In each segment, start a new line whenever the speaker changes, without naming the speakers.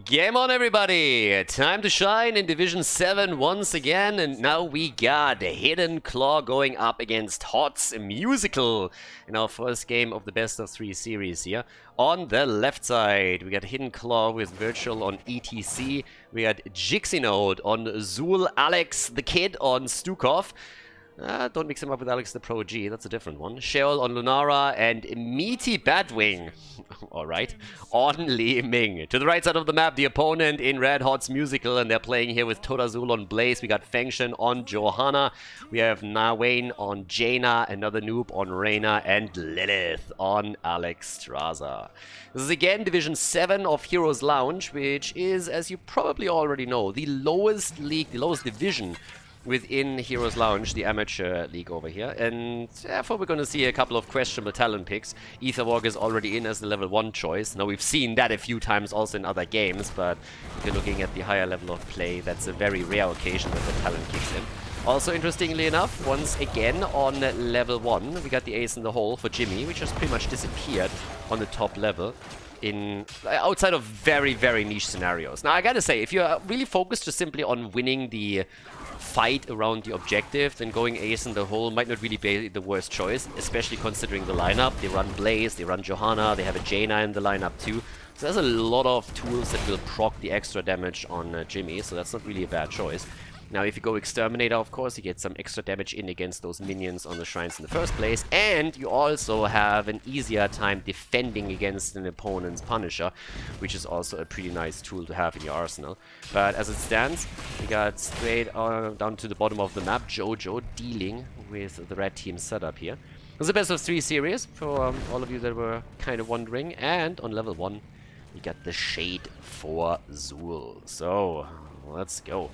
Game on, everybody! Time to shine in Division 7 once again, and now we got Hidden Claw going up against Hot's Musical in our first game of the best of 3 series here. On the left side, we got Hidden Claw with Virtual on ETC, we got Jixinode on Zul, Alex the Kid on Stukov. Don't mix him up with Alex the Pro G, that's a different one. Sheol on Lunara and Meaty Batwing, alright, on Li-Ming. To the right side of the map, the opponent in Red Hot's Musical, and they're playing here with Todazul on Blaze. We got Fengshen on Johanna, we have Nawane on Jaina, another noob on Reyna, and Lilith on Alex Straza. This is again Division 7 of Heroes Lounge, which is, as you probably already know, the lowest league, the lowest division within Heroes Lounge, the amateur league over here, and therefore we're going to see a couple of questionable talent picks. Etherwalk is already in as the level 1 choice. Now we've seen that a few times also in other games, but if you're looking at the higher level of play, that's a very rare occasion that the talent kicks in. Also, interestingly enough, once again on level 1, we got the ace in the hole for Jimmy, which has pretty much disappeared on the top level in outside of very, very niche scenarios. Now I gotta say, if you're really focused just simply on winning the fight around the objective, then going ace in the hole might not really be the worst choice, especially considering the lineup. They run Blaze, they run Johanna, they have a Jaina in the lineup too. So there's a lot of tools that will proc the extra damage on Jimmy, so that's not really a bad choice. Now, if you go Exterminator, of course, you get some extra damage in against those minions on the shrines in the first place, and you also have an easier time defending against an opponent's Punisher, which is also a pretty nice tool to have in your arsenal. But as it stands, we got straight down to the bottom of the map, Jojo dealing with the red team setup here. It was a best of 3 series, for all of you that were kind of wondering, and on level 1, we got the Shade for Zul. So, let's go.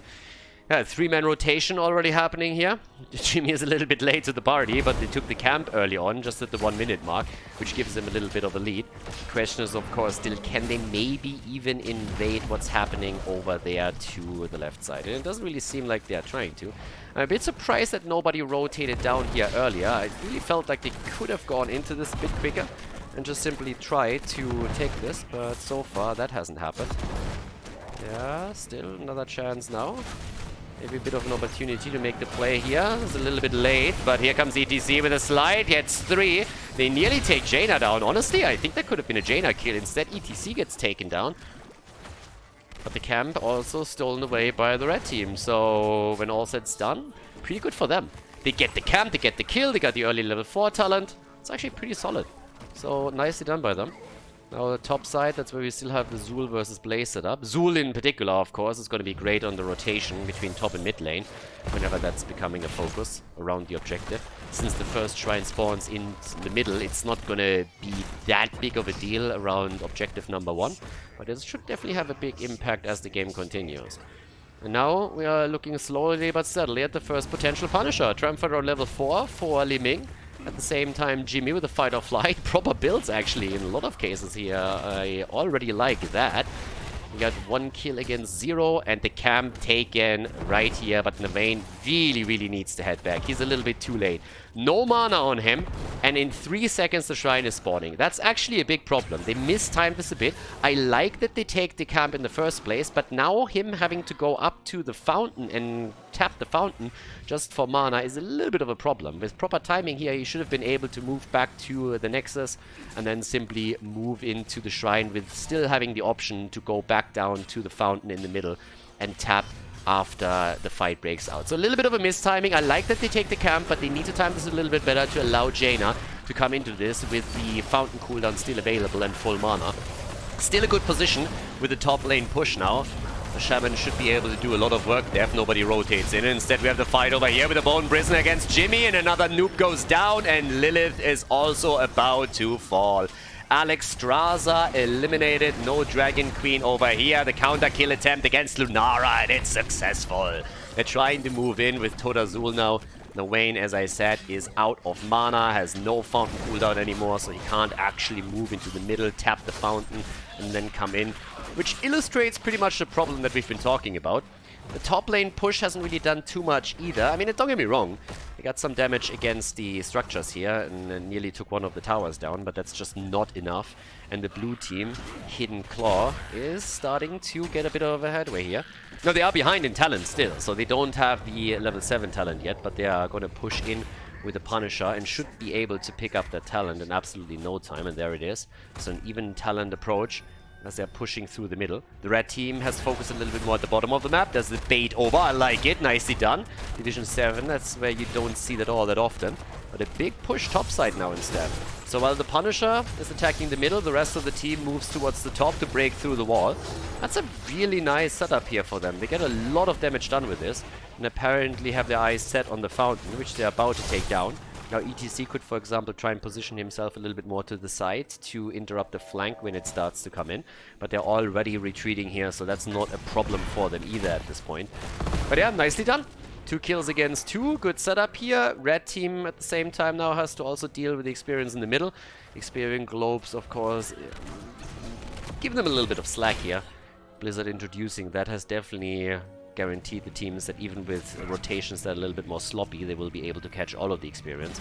Yeah, 3-man rotation already happening here. Jimmy is a little bit late to the party, but they took the camp early on, just at the 1-minute mark, which gives them a little bit of a lead. The question is, of course, still, can they maybe even invade what's happening over there to the left side? And it doesn't really seem like they're trying to. I'm a bit surprised that nobody rotated down here earlier. I really felt like they could have gone into this a bit quicker and just simply tried to take this, but so far that hasn't happened. Yeah, still another chance now. Maybe a bit of an opportunity to make the play here. It's a little bit late, but here comes ETC with a slide. He gets 3. They nearly take Jaina down. Honestly, I think that could have been a Jaina kill. Instead, ETC gets taken down. But the camp also stolen away by the red team. So, when all said's done, pretty good for them. They get the camp, they get the kill, they got the early level 4 talent. It's actually pretty solid. So, nicely done by them. Now the top side, that's where we still have the Zul versus Blaze setup. Zul in particular, of course, is going to be great on the rotation between top and mid lane, whenever that's becoming a focus around the objective. Since the first shrine spawns in the middle, it's not going to be that big of a deal around objective number 1, but it should definitely have a big impact as the game continues. And now we are looking slowly but steadily at the first potential Punisher. Triumpher on level 4 for Li-Ming. At the same time, Jimmy with a fight or flight. Proper builds, actually, in a lot of cases here. I already like that. We got 1 kill against 0, and the camp taken right here. But Nawane really needs to head back. He's a little bit too late. No mana on him, and in 3 seconds the shrine is spawning. That's actually a big problem. They mistimed this a bit. I like that they take the camp in the first place, but now him having to go up to the fountain and tap the fountain just for mana is a little bit of a problem. With proper timing here, he should have been able to move back to the Nexus and then simply move into the shrine with still having the option to go back down to the fountain in the middle and tap after the fight breaks out. So a little bit of a mistiming. I like that they take the camp, but they need to time this a little bit better to allow Jaina to come into this with the fountain cooldown still available and full mana. Still a good position with the top lane push now. The Shaman should be able to do a lot of work there if nobody rotates in. Instead, we have the fight over here with the Bone Prisoner against Jimmy, and another noob goes down, and Lilith is also about to fall. Alex Straza eliminated. No Dragon Queen over here. The counter kill attempt against Lunara, and it's successful. They're trying to move in with Todazul now. Nawane, as I said, is out of mana, has no fountain cooldown anymore, so he can't actually move into the middle, tap the fountain, and then come in. Which illustrates pretty much the problem that we've been talking about. The top lane push hasn't really done too much either. I mean, don't get me wrong. They got some damage against the structures here and nearly took one of the towers down, but that's just not enough. And the blue team, Hidden Claw, is starting to get a bit of a headway here. Now, they are behind in talent still, so they don't have the level 7 talent yet, but they are going to push in with the Punisher and should be able to pick up that talent in absolutely no time, and there it is. So an even talent approach as they're pushing through the middle. The red team has focused a little bit more at the bottom of the map. There's the bait over. I like it. Nicely done. Division 7, that's where you don't see that all that often. But a big push topside now instead. So while the Punisher is attacking the middle, the rest of the team moves towards the top to break through the wall. That's a really nice setup here for them. They get a lot of damage done with this, and apparently have their eyes set on the fountain, which they're about to take down. Now ETC could, for example, try and position himself a little bit more to the side to interrupt the flank when it starts to come in. But they're already retreating here, so that's not a problem for them either at this point. But yeah, nicely done. 2 kills against 2. Good setup here. Red team at the same time now has to also deal with the experience in the middle. Experience globes, of course, give them a little bit of slack here. Blizzard introducing that has definitely guaranteed the teams that even with rotations that are a little bit more sloppy, they will be able to catch all of the experience.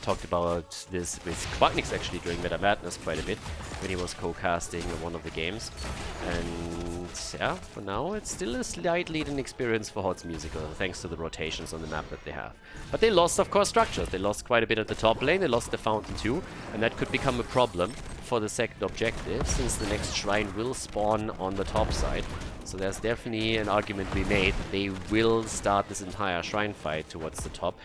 Talked about this with Quacknix actually during Meta Madness quite a bit when he was co-casting one of the games. And yeah, for now it's still a slight lead in experience for Hot's Musical, thanks to the rotations on the map that they have. But they lost, of course, structures. They lost quite a bit at the top lane, they lost the fountain too, and that could become a problem for the second objective, since the next shrine will spawn on the top side. So there's definitely an argument to be made that they will start this entire shrine fight towards the top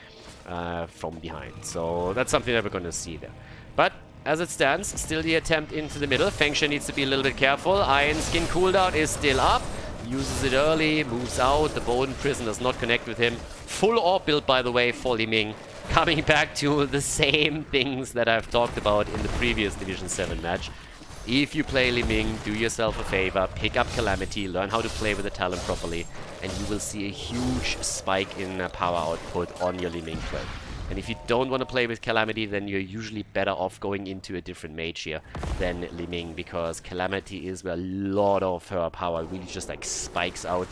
from behind. So that's something that we're going to see there. But as it stands, still the attempt into the middle. Fengshen needs to be a little bit careful. Iron Skin cooldown is still up. Uses it early, moves out. The Bone Prison does not connect with him. Full orb build, by the way, for Li-Ming. Coming back to the same things that I've talked about in the previous Division 7 match. If you play Li-Ming, do yourself a favor, pick up Calamity, learn how to play with the talent properly, and you will see a huge spike in power output on your Li-Ming play. And if you don't want to play with Calamity, then you're usually better off going into a different mage here than Li-Ming, because Calamity is where a lot of her power really just like spikes out.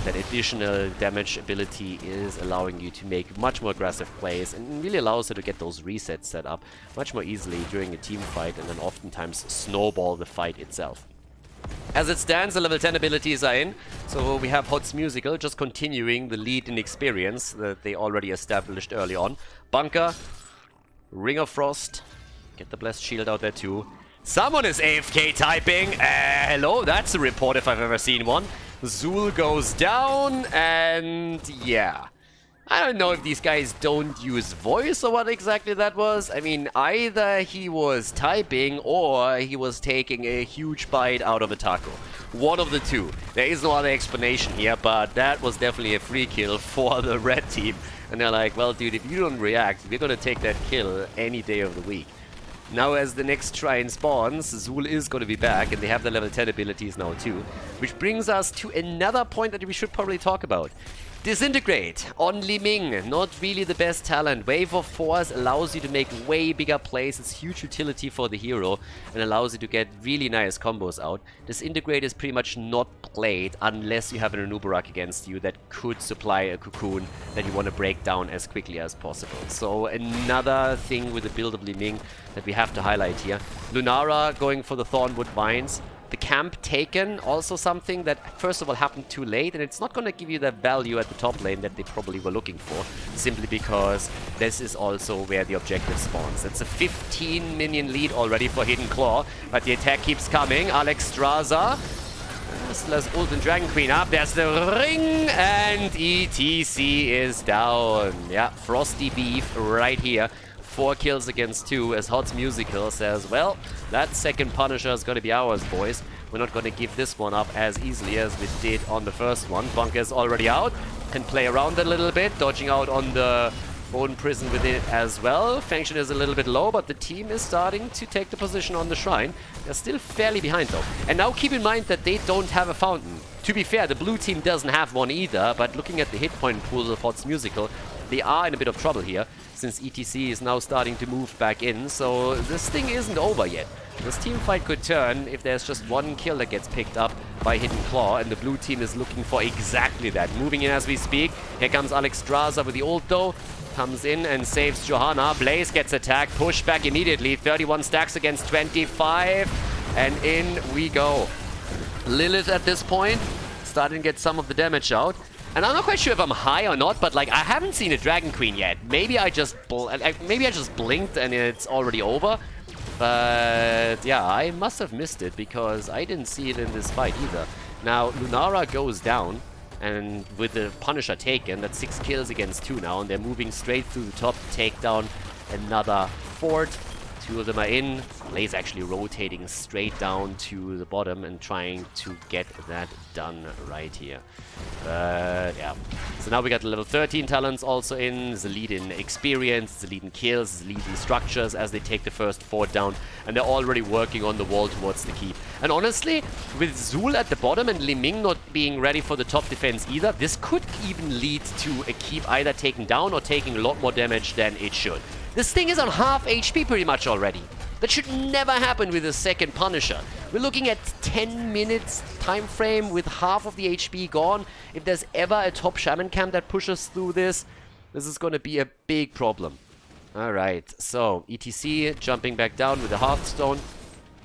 That additional damage ability is allowing you to make much more aggressive plays and really allows her to get those resets set up much more easily during a team fight, and then oftentimes snowball the fight itself. As it stands, the level 10 abilities are in, so we have Hot's Musical just continuing the lead in experience that they already established early on. Bunker, Ring of Frost, get the Blessed Shield out there too. Someone is AFK typing, hello, that's a report if I've ever seen one. Zul goes down, and yeah. I don't know if these guys don't use voice or what exactly that was. I mean, either he was typing or he was taking a huge bite out of a taco. One of the two. There is no other explanation here, but that was definitely a free kill for the red team. And they're like, well, dude, if you don't react, we're gonna take that kill any day of the week. Now, as the next shrine spawns, Zul is going to be back, and they have the level 10 abilities now too. Which brings us to another point that we should probably talk about. Disintegrate on Li-Ming, not really the best talent. Wave of Force allows you to make way bigger plays. It's huge utility for the hero and allows you to get really nice combos out. Disintegrate is pretty much not played unless you have an Anubarak against you that could supply a cocoon that you want to break down as quickly as possible. So another thing with the build of Li-Ming that we have to highlight here. Lunara going for the Thornwood Vines. The camp taken, also something that first of all happened too late, and it's not going to give you the value at the top lane that they probably were looking for, simply because this is also where the objective spawns. It's a 15 minion lead already for Hidden Claw, but the attack keeps coming. Alex Straza, there's Ult and Dragon Queen up, there's the ring, and ETC is down. Yeah, Frosty Beef right here. 4 kills against 2 as Hot's Musical says, well, that second Punisher is going to be ours, boys. We're not going to give this one up as easily as we did on the first one. Bunker is already out, can play around a little bit, dodging out on the Bone Prison with it as well. Fengshen is a little bit low, but the team is starting to take the position on the shrine. They're still fairly behind though. And now keep in mind that they don't have a fountain. To be fair, the blue team doesn't have one either, but looking at the hit point pool of Hot's Musical, they are in a bit of trouble here, since ETC is now starting to move back in, so this thing isn't over yet. This team fight could turn if there's just one kill that gets picked up by Hidden Claw, and the blue team is looking for exactly that. Moving in as we speak. Here comes Alexstrasza with the ult though. Comes in and saves Johanna. Blaze gets attacked. Push back immediately. 31 stacks against 25. And in we go. Lilith at this point starting to get some of the damage out. And I'm not quite sure if I'm high or not, but like I haven't seen a Dragon Queen yet. Maybe I just blinked and it's already over. But yeah, I must have missed it because I didn't see it in this fight either. Now Lunara goes down, and with the Punisher taken, that's 6 kills against 2 now, and they're moving straight through the top to take down another fort. 2 of them are in. Blaze actually rotating straight down to the bottom and trying to get that done right here. Yeah. So now we got the level 13 talents also in. It's the lead in experience, it's the lead in kills, it's the lead in structures as they take the first fort down. And they're already working on the wall towards the keep. And honestly, with Zul at the bottom and Li-Ming not being ready for the top defense either, this could even lead to a keep either taken down or taking a lot more damage than it should. This thing is on half HP pretty much already. That should never happen with a second Punisher. We're looking at 10 minutes time frame with half of the HP gone. If there's ever a top Shaman camp that pushes through this, this is going to be a big problem. Alright, so ETC jumping back down with the Hearthstone.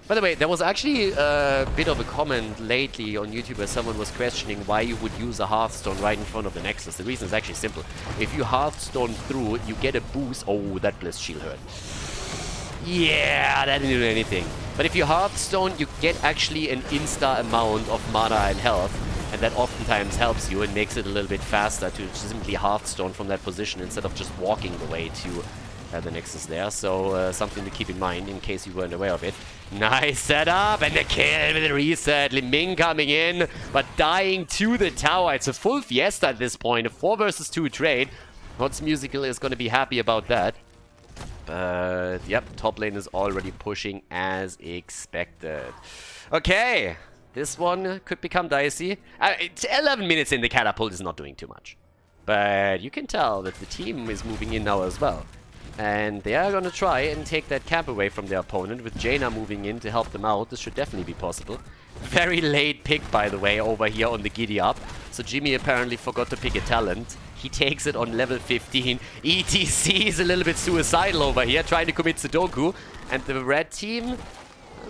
By the way, there was actually a bit of a comment lately on YouTube where someone was questioning why you would use a Hearthstone right in front of the Nexus. The reason is actually simple. If you Hearthstone through, you get a boost. Oh, that Bliss Shield hurt. Yeah, that didn't do anything. But if you Hearthstone, you get actually an insta amount of mana and health. And that oftentimes helps you and makes it a little bit faster to simply Hearthstone from that position instead of just walking the way to the Nexus there. So something to keep in mind in case you weren't aware of it. Nice setup and the kill with the reset. Li-Ming coming in but dying to the tower. It's a full fiesta at this point. A 4 versus 2 trade. Hots Musical is going to be happy about that. But yep, top lane is already pushing as expected. Okay, this one could become dicey. 11 minutes in, the catapult is not doing too much. But you can tell that the team is moving in now as well. And they are going to try and take that camp away from their opponent with Jaina moving in to help them out. This should definitely be possible. Very late pick, by the way, over here on the Giddy Up. So Jimmy apparently forgot to pick a talent. He takes it on level 15. ETC is a little bit suicidal over here, trying to commit Sudoku. And the red team,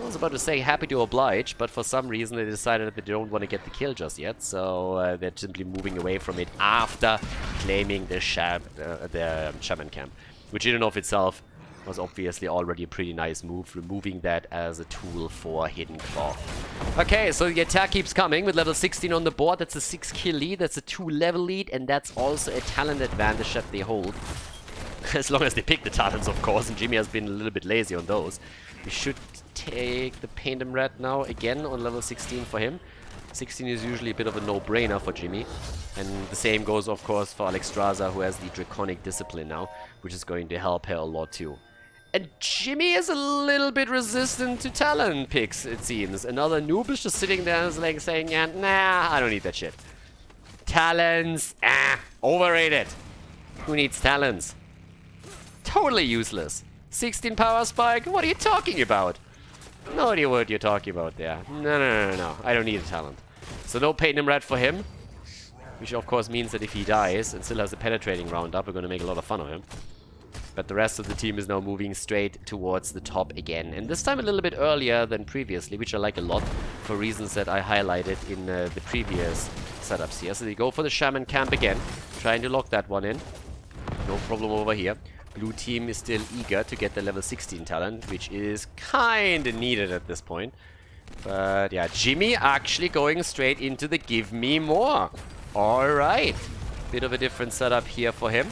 I was about to say happy to oblige, but for some reason they decided that they don't want to get the kill just yet. So they're simply moving away from it after claiming the Shaman camp. Which in and of itself was obviously already a pretty nice move, removing that as a tool for Hidden Claw. Okay, so the attack keeps coming with level 16 on the board. That's a 6 kill lead, that's a 2 level lead, and that's also a talent advantage that they hold. As long as they pick the talents, of course, and Jimmy has been a little bit lazy on those. We should take the Paintum Rat now again on level 16 for him. 16 is usually a bit of a no-brainer for Jimmy. And the same goes, of course, for Alexstrasza, who has the Draconic Discipline now, which is going to help her a lot too. And Jimmy is a little bit resistant to talent picks, it seems. Another noob is just sitting there and like saying, yeah, nah, I don't need that shit. Talents, overrated. Who needs talents? Totally useless. 16 power spike, what are you talking about? No idea what you're talking about there. No. I don't need a talent. So no Paintum Rat for him. Which of course means that if he dies and still has a penetrating roundup, we're going to make a lot of fun of him. But the rest of the team is now moving straight towards the top again. And this time a little bit earlier than previously, which I like a lot for reasons that I highlighted in the previous setups here. So they go for the Shaman camp again, trying to lock that one in. No problem over here. Blue team is still eager to get the level 16 talent, which is kinda needed at this point. But yeah, Jimmy actually going straight into the give me more. Alright. Bit of a different setup here for him.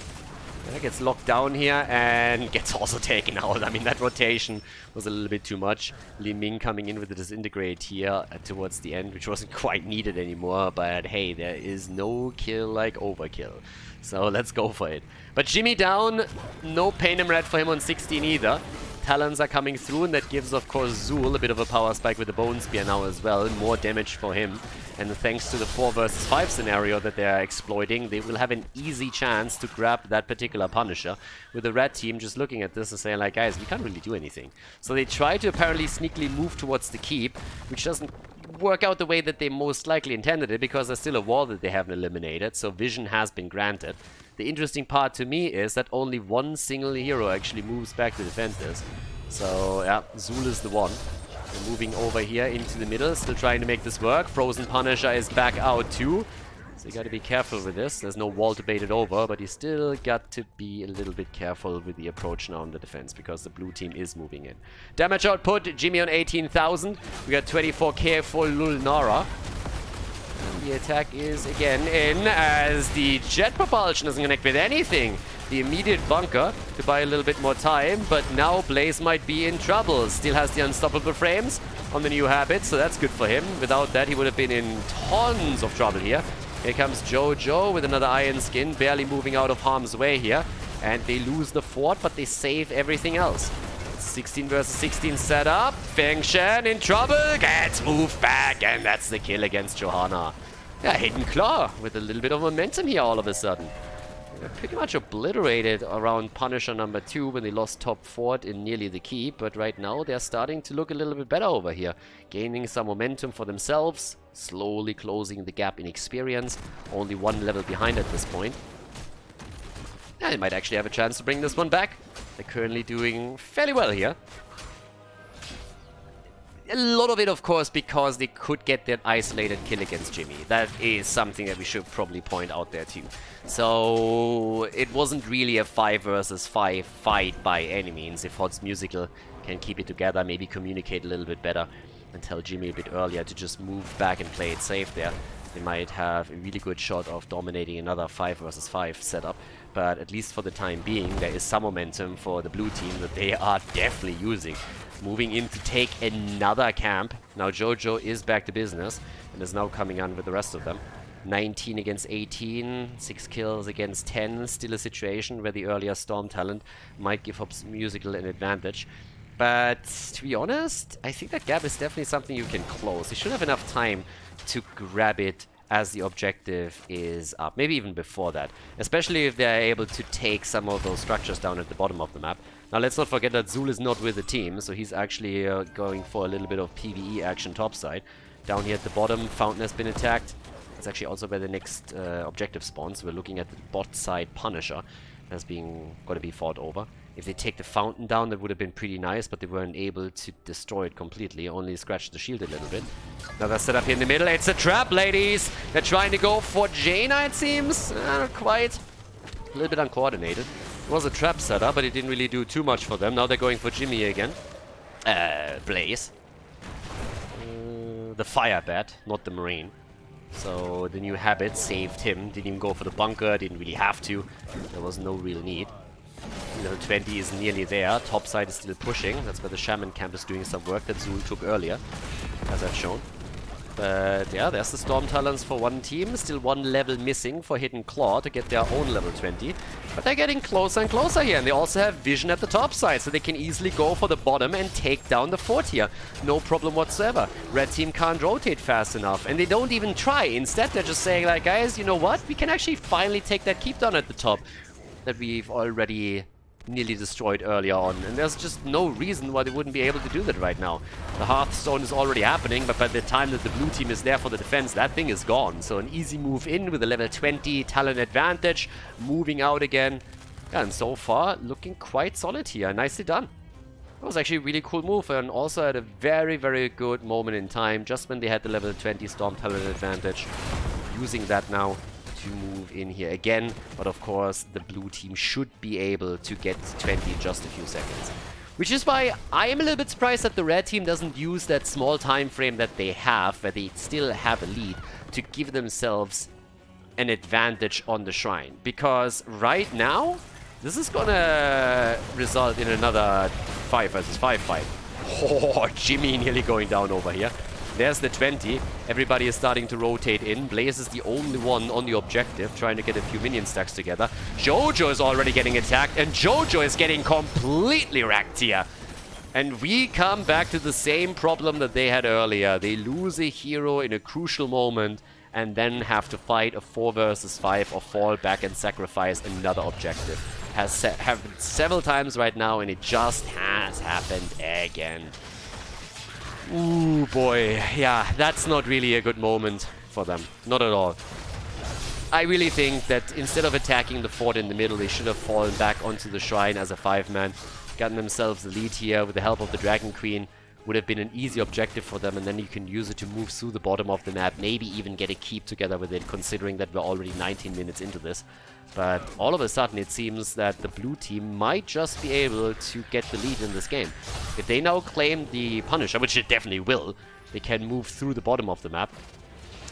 Yeah, gets locked down here and gets also taken out. I mean, that rotation was a little bit too much. Li-Ming coming in with the disintegrate here towards the end, which wasn't quite needed anymore. But hey, there is no kill like overkill. So let's go for it. But Jimmy down, no Paintum Rat for him on 16 either. Talons are coming through, and that gives, of course, Zul a bit of a power spike with the Bone Spear now as well. More damage for him. And thanks to the 4 versus 5 scenario that they're exploiting, they will have an easy chance to grab that particular Punisher. With the red team just looking at this and saying, like, guys, we can't really do anything. So they try to apparently sneakily move towards the keep, which doesn't didn't work out the way that they most likely intended it, because there's still a wall that they haven't eliminated, so vision has been granted. The interesting part to me is that only one single hero actually moves back to defend this. So, yeah, Zul is the one. We're moving over here into the middle, still trying to make this work. Frozen Punisher is back out too. So you gotta be careful with this. There's no wall to bait it over, but you still got to be a little bit careful with the approach now on the defense, because the blue team is moving in. Damage output, Jimmy on 18,000. We got 24k for Lulnara. And the attack is again in, as the jet propulsion doesn't connect with anything. The immediate bunker to buy a little bit more time, but now Blaze might be in trouble. Still has the unstoppable frames on the new habit, so that's good for him. Without that, he would have been in tons of trouble here. Here comes JoJo with another iron skin, barely moving out of harm's way here. And they lose the fort, but they save everything else. 16 versus 16 set up. Feng Shen in trouble, gets moved back, and that's the kill against Johanna. Yeah, Hidden Claw with a little bit of momentum here all of a sudden. They're pretty much obliterated around Punisher number 2 when they lost top fort in nearly the keep, but right now they're starting to look a little bit better over here. Gaining some momentum for themselves, slowly closing the gap in experience, only one level behind at this point. Yeah, they might actually have a chance to bring this one back. They're currently doing fairly well here. A lot of it, of course, because they could get that isolated kill against Jimmy. That is something that we should probably point out there too. So it wasn't really a 5 versus 5 fight by any means. If Hot's Musical can keep it together, maybe communicate a little bit better, and tell Jimmy a bit earlier to just move back and play it safe there, they might have a really good shot of dominating another 5 versus 5 setup. But at least for the time being, there is some momentum for the blue team that they are definitely using. Moving in to take another camp. Now JoJo is back to business and is now coming on with the rest of them. 19 against 18, 6 kills against 10. Still a situation where the earlier Storm talent might give Hot's Musical an advantage. But to be honest, I think that gap is definitely something you can close. You should have enough time to grab it as the objective is up. Maybe even before that. Especially if they're able to take some of those structures down at the bottom of the map. Now let's not forget that Zul is not with the team, so he's actually going for a little bit of PvE action topside. Down here at the bottom, Fountain has been attacked. It's actually also where the next objective spawns. We're looking at the bot side Punisher as being got to be fought over. If they take the Fountain down, that would have been pretty nice, but they weren't able to destroy it completely, only scratched the shield a little bit. Another setup here in the middle. It's a trap, ladies! They're trying to go for Jaina, it seems. Not quite. A little bit uncoordinated. It was a trap setup, but it didn't really do too much for them. Now they're going for Jimmy again. Blaze. The Fire Bat, not the Marine. So the new habit saved him. Didn't even go for the bunker, didn't really have to. There was no real need. Level 20 is nearly there. Top side is still pushing. That's where the Shaman camp is doing some work that Zul took earlier, as I've shown. But yeah, there's the Storm Talons for one team. Still one level missing for Hidden Claw to get their own level 20. But they're getting closer and closer here. And they also have vision at the top side, so they can easily go for the bottom and take down the fort here. No problem whatsoever. Red team can't rotate fast enough. And they don't even try. Instead, they're just saying like, guys, you know what? We can actually finally take that keep down at the top that we've already nearly destroyed earlier on, and there's just no reason why they wouldn't be able to do that right now. The Hearthstone is already happening, but by the time that the blue team is there for the defense, that thing is gone. So an easy move in with a level 20 talent advantage, moving out again, yeah, and so far looking quite solid here. Nicely done. That was actually a really cool move, and also at a very, very good moment in time, just when they had the level 20 Storm talent advantage. Using that now to move in here again, but of course the blue team should be able to get 20 in just a few seconds. Which is why I am a little bit surprised that the red team doesn't use that small time frame that they have, where they still have a lead, to give themselves an advantage on the shrine. Because right now, this is gonna result in another 5 versus 5 fight. Oh, Jimmy nearly going down over here. There's the 20. Everybody is starting to rotate in. Blaze is the only one on the objective, trying to get a few minion stacks together. JoJo is already getting attacked, and JoJo is getting completely wrecked here. And we come back to the same problem that they had earlier. They lose a hero in a crucial moment, and then have to fight a 4 versus 5 or fall back and sacrifice another objective. Has happened several times right now, and it just has happened again. Ooh, boy. Yeah, that's not really a good moment for them. Not at all. I really think that instead of attacking the fort in the middle, they should have fallen back onto the shrine as a 5-man, gotten themselves the lead here with the help of the Dragon Queen. Would have been an easy objective for them, and then you can use it to move through the bottom of the map, maybe even get a keep together with it, considering that we're already 19 minutes into this. But all of a sudden it seems that the blue team might just be able to get the lead in this game. If they now claim the Punisher, which it definitely will, they can move through the bottom of the map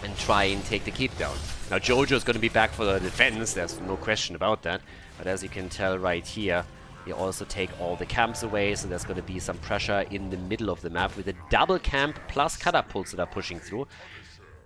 and try and take the keep down. Now Jojo is going to be back for the defense, there's no question about that. But as you can tell right here, they also take all the camps away, so there's going to be some pressure in the middle of the map with a double camp plus catapults that are pushing through.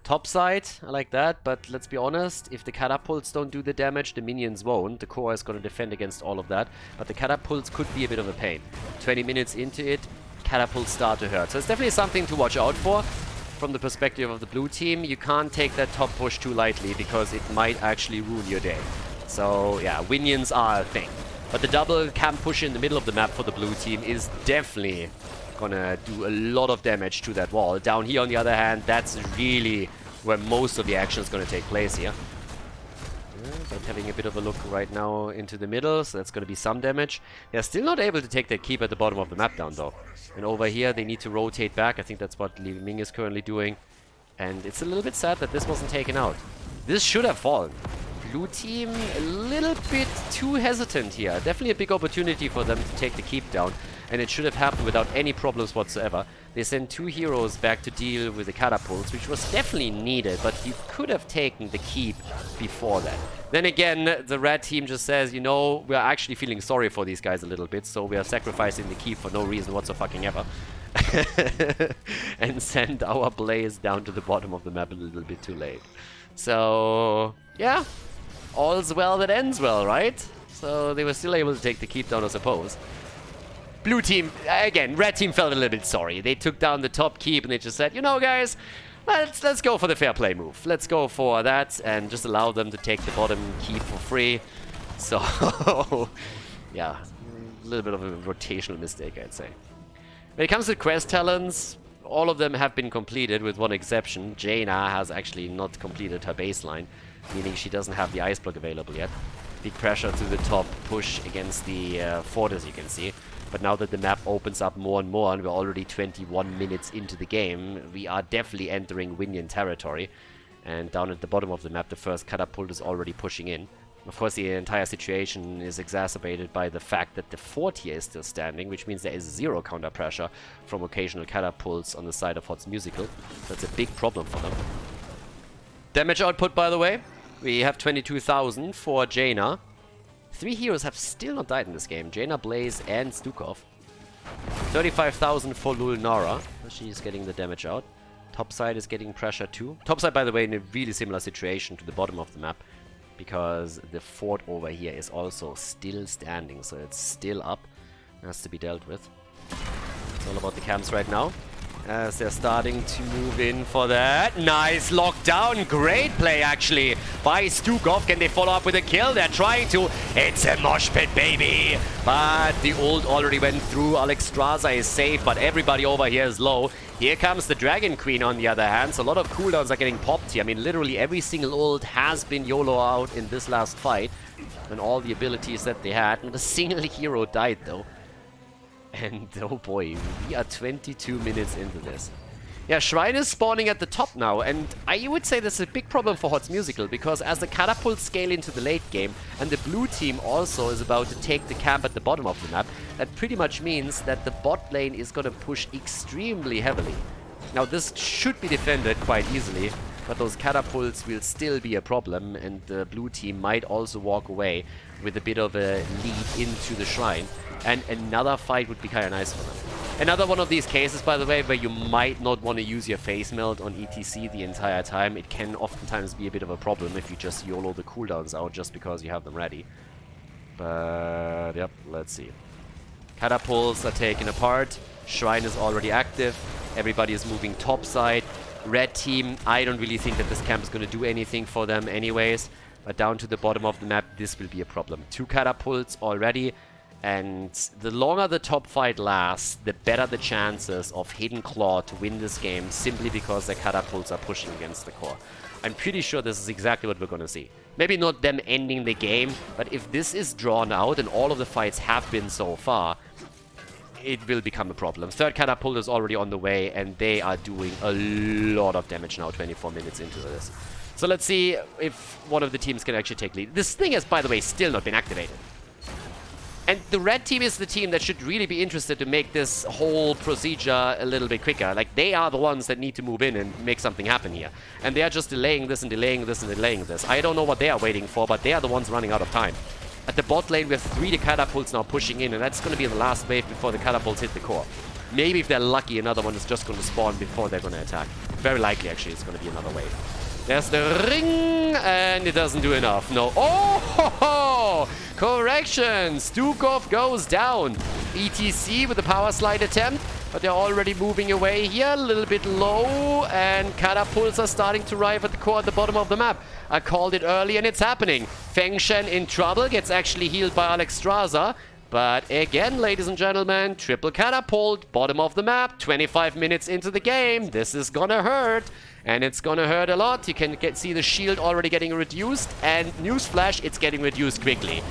Top side, I like that, but let's be honest, if the catapults don't do the damage, the minions won't. The core is going to defend against all of that, but the catapults could be a bit of a pain. 20 minutes into it, catapults start to hurt. So it's definitely something to watch out for. From the perspective of the blue team, you can't take that top push too lightly, because it might actually ruin your day. So yeah, minions are a thing. But the double camp push in the middle of the map for the blue team is definitely gonna do a lot of damage to that wall. Down here, on the other hand, that's really where most of the action is gonna take place here. Yeah, but having a bit of a look right now into the middle, so that's gonna be some damage. They're still not able to take that keep at the bottom of the map down, though. And over here, they need to rotate back. I think that's what Li-Ming is currently doing. And it's a little bit sad that this wasn't taken out. This should have fallen. Blue team a little bit too hesitant here. Definitely a big opportunity for them to take the keep down. And it should have happened without any problems whatsoever. They sent 2 heroes back to deal with the catapults, which was definitely needed, but you could have taken the keep before that. Then again, the red team just says, you know, we're actually feeling sorry for these guys a little bit, so we are sacrificing the keep for no reason whatsoever. And send our Blaze down to the bottom of the map a little bit too late. So, yeah, all's well that ends well, right? So they were still able to take the keep down, I suppose. Blue team, again, red team felt a little bit sorry. They took down the top keep and they just said, you know, guys, let's go for the fair play move. Let's go for that and just allow them to take the bottom keep for free. So, yeah, a little bit of a rotational mistake, I'd say. When it comes to quest talents, all of them have been completed with one exception. Jaina has actually not completed her baseline, meaning she doesn't have the ice block available yet. Big pressure to the top push against the fort, as you can see. But now that the map opens up more and more, and we're already 21 minutes into the game, we are definitely entering Winian territory. And down at the bottom of the map, the first catapult is already pushing in. Of course, the entire situation is exacerbated by the fact that the fort here is still standing, which means there is 0 counter pressure from occasional catapults on the side of Hot's Musical. That's a big problem for them. Damage output, by the way, we have 22,000 for Jaina. 3 heroes have still not died in this game. Jaina, Blaze, and Stukov. 35,000 for Lulnara. She's getting the damage out. Topside is getting pressure too. Topside, by the way, in a really similar situation to the bottom of the map, because the fort over here is also still standing, so it's still up. It has to be dealt with. It's all about the camps right now, as they're starting to move in for that. Nice lockdown. Great play, actually, by Stukov. Can they follow up with a kill? They're trying to. It's a mosh pit, baby. But the ult already went through. Alexstrasza is safe, but everybody over here is low. Here comes the Dragon Queen, on the other hand. So a lot of cooldowns are getting popped here. I mean, literally every single ult has been YOLO out in this last fight. And all the abilities that they had. Not a single hero died, though. And oh boy, we are 22 minutes into this. Yeah, Shrine is spawning at the top now, and I would say this is a big problem for Hot's Musical, because as the catapults scale into the late game, and the blue team also is about to take the camp at the bottom of the map, that pretty much means that the bot lane is going to push extremely heavily. Now this should be defended quite easily, but those catapults will still be a problem, and the blue team might also walk away with a bit of a lead into the Shrine. And another fight would be kind of nice for them. Another one of these cases, by the way, where you might not want to use your face melt on ETC the entire time. It can oftentimes be a bit of a problem if you just YOLO the cooldowns out just because you have them ready. But, yep, let's see. Catapults are taken apart. Shrine is already active. Everybody is moving topside. Red team, I don't really think that this camp is going to do anything for them anyways. But down to the bottom of the map, this will be a problem. 2 catapults already. And the longer the top fight lasts, the better the chances of Hidden Claw to win this game, simply because their catapults are pushing against the core. I'm pretty sure this is exactly what we're going to see. Maybe not them ending the game, but if this is drawn out, and all of the fights have been so far, it will become a problem. Third catapult is already on the way, and they are doing a lot of damage now, 24 minutes into this. So let's see if one of the teams can actually take lead. This thing has, by the way, still not been activated. And the red team is the team that should really be interested to make this whole procedure a little bit quicker. Like, they are the ones that need to move in and make something happen here. And they are just delaying this and delaying this and delaying this. I don't know what they are waiting for, but they are the ones running out of time. At the bot lane, we have 3 catapults now pushing in, and that's going to be the last wave before the catapults hit the core. Maybe if they're lucky, another one is just going to spawn before they're going to attack. Very likely, actually, it's going to be another wave. There's the ring, and it doesn't do enough. No. Oh, ho, ho. Correction. Stukov goes down. ETC with the power slide attempt, but they're already moving away here. A little bit low, and catapults are starting to arrive at the core at the bottom of the map. I called it early, and it's happening. Feng Shen in trouble, gets actually healed by Alexstrasza. But again, ladies and gentlemen, triple catapult, bottom of the map, 25 minutes into the game. This is gonna hurt, and it's gonna hurt a lot. You can see the shield already getting reduced, and newsflash, it's getting reduced quickly.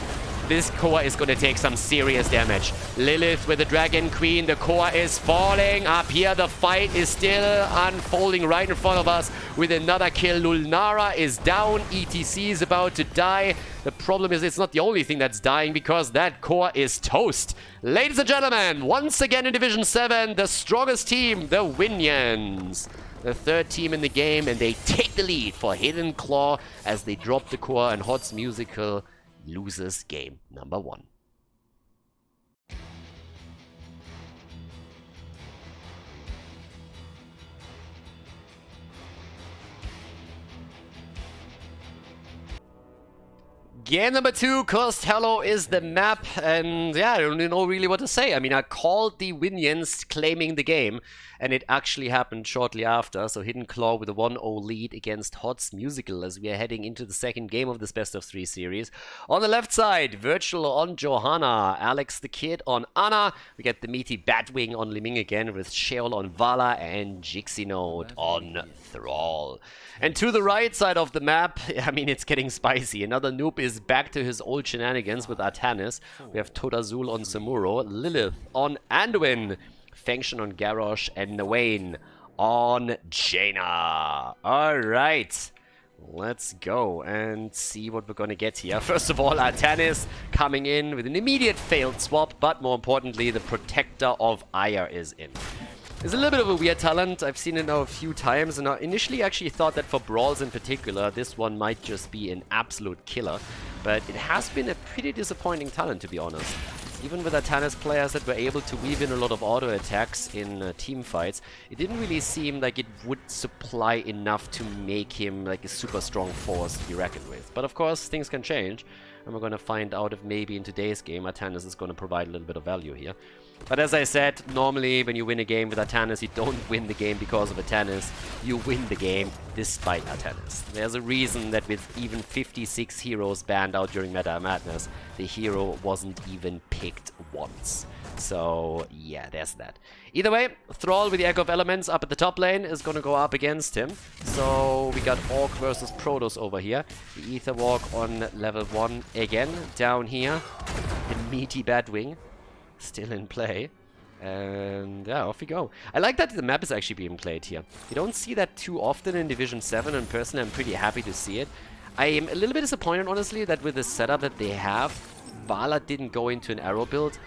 This core is gonna take some serious damage. Lilith with the Dragon Queen, the core is falling. Up here, the fight is still unfolding right in front of us with another kill. Lulnara is down, ETC is about to die. The problem is it's not the only thing that's dying, because that core is toast. Ladies and gentlemen, once again in Division 7, the strongest team, the Winions. The third team in the game, and they take the lead for Hidden Claw as they drop the core, and Hot's Musical loses game number 1. Game number 2, Khaldor is the map, and yeah, I don't know really what to say. I mean, I called the Winions claiming the game, and it actually happened shortly after. So Hidden Claw with a 1-0 lead against Hot's Musical as we are heading into the second game of this best of 3 series. On the left side, Virtual on Johanna, Alex the Kid on Anna. We get the meaty Batwing on Li-Ming again, with Sheol on Vala and Jixie Note on Thrall. And to the right side of the map, I mean, it's getting spicy. Another noob is back to his old shenanigans with Artanis. We have Todazul on Samuro, Lilith on Anduin, Feng Shen on Garrosh, and Nawain on Jaina. Alright, let's go and see what we're gonna get here. First of all, Artanis coming in with an immediate failed swap, but more importantly, the Protector of Ire is in. It's a little bit of a weird talent. I've seen it now a few times, and I initially actually thought that for brawls in particular, this one might just be an absolute killer. But it has been a pretty disappointing talent, to be honest. Even with Artanis players that were able to weave in a lot of auto attacks in team fights, it didn't really seem like it would supply enough to make him like a super strong force to be reckoned with. But of course, things can change, and we're going to find out if maybe in today's game Artanis is going to provide a little bit of value here. But as I said, normally when you win a game with Artanis, you don't win the game because of Artanis. You win the game despite Artanis. There's a reason that with even 56 heroes banned out during Meta Madness, the hero wasn't even picked once. So yeah, there's that. Either way, Thrall with the Echo of Elements up at the top lane is going to go up against him. So we got Orc versus Protoss over here. The Ether Walk on level 1 again. Down here, the meaty Batwing still in play. And yeah, off we go. I like that the map is actually being played here. You don't see that too often in Division 7, and personally I'm pretty happy to see it. I am a little bit disappointed, honestly, that with the setup that they have, Vala didn't go into an arrow build.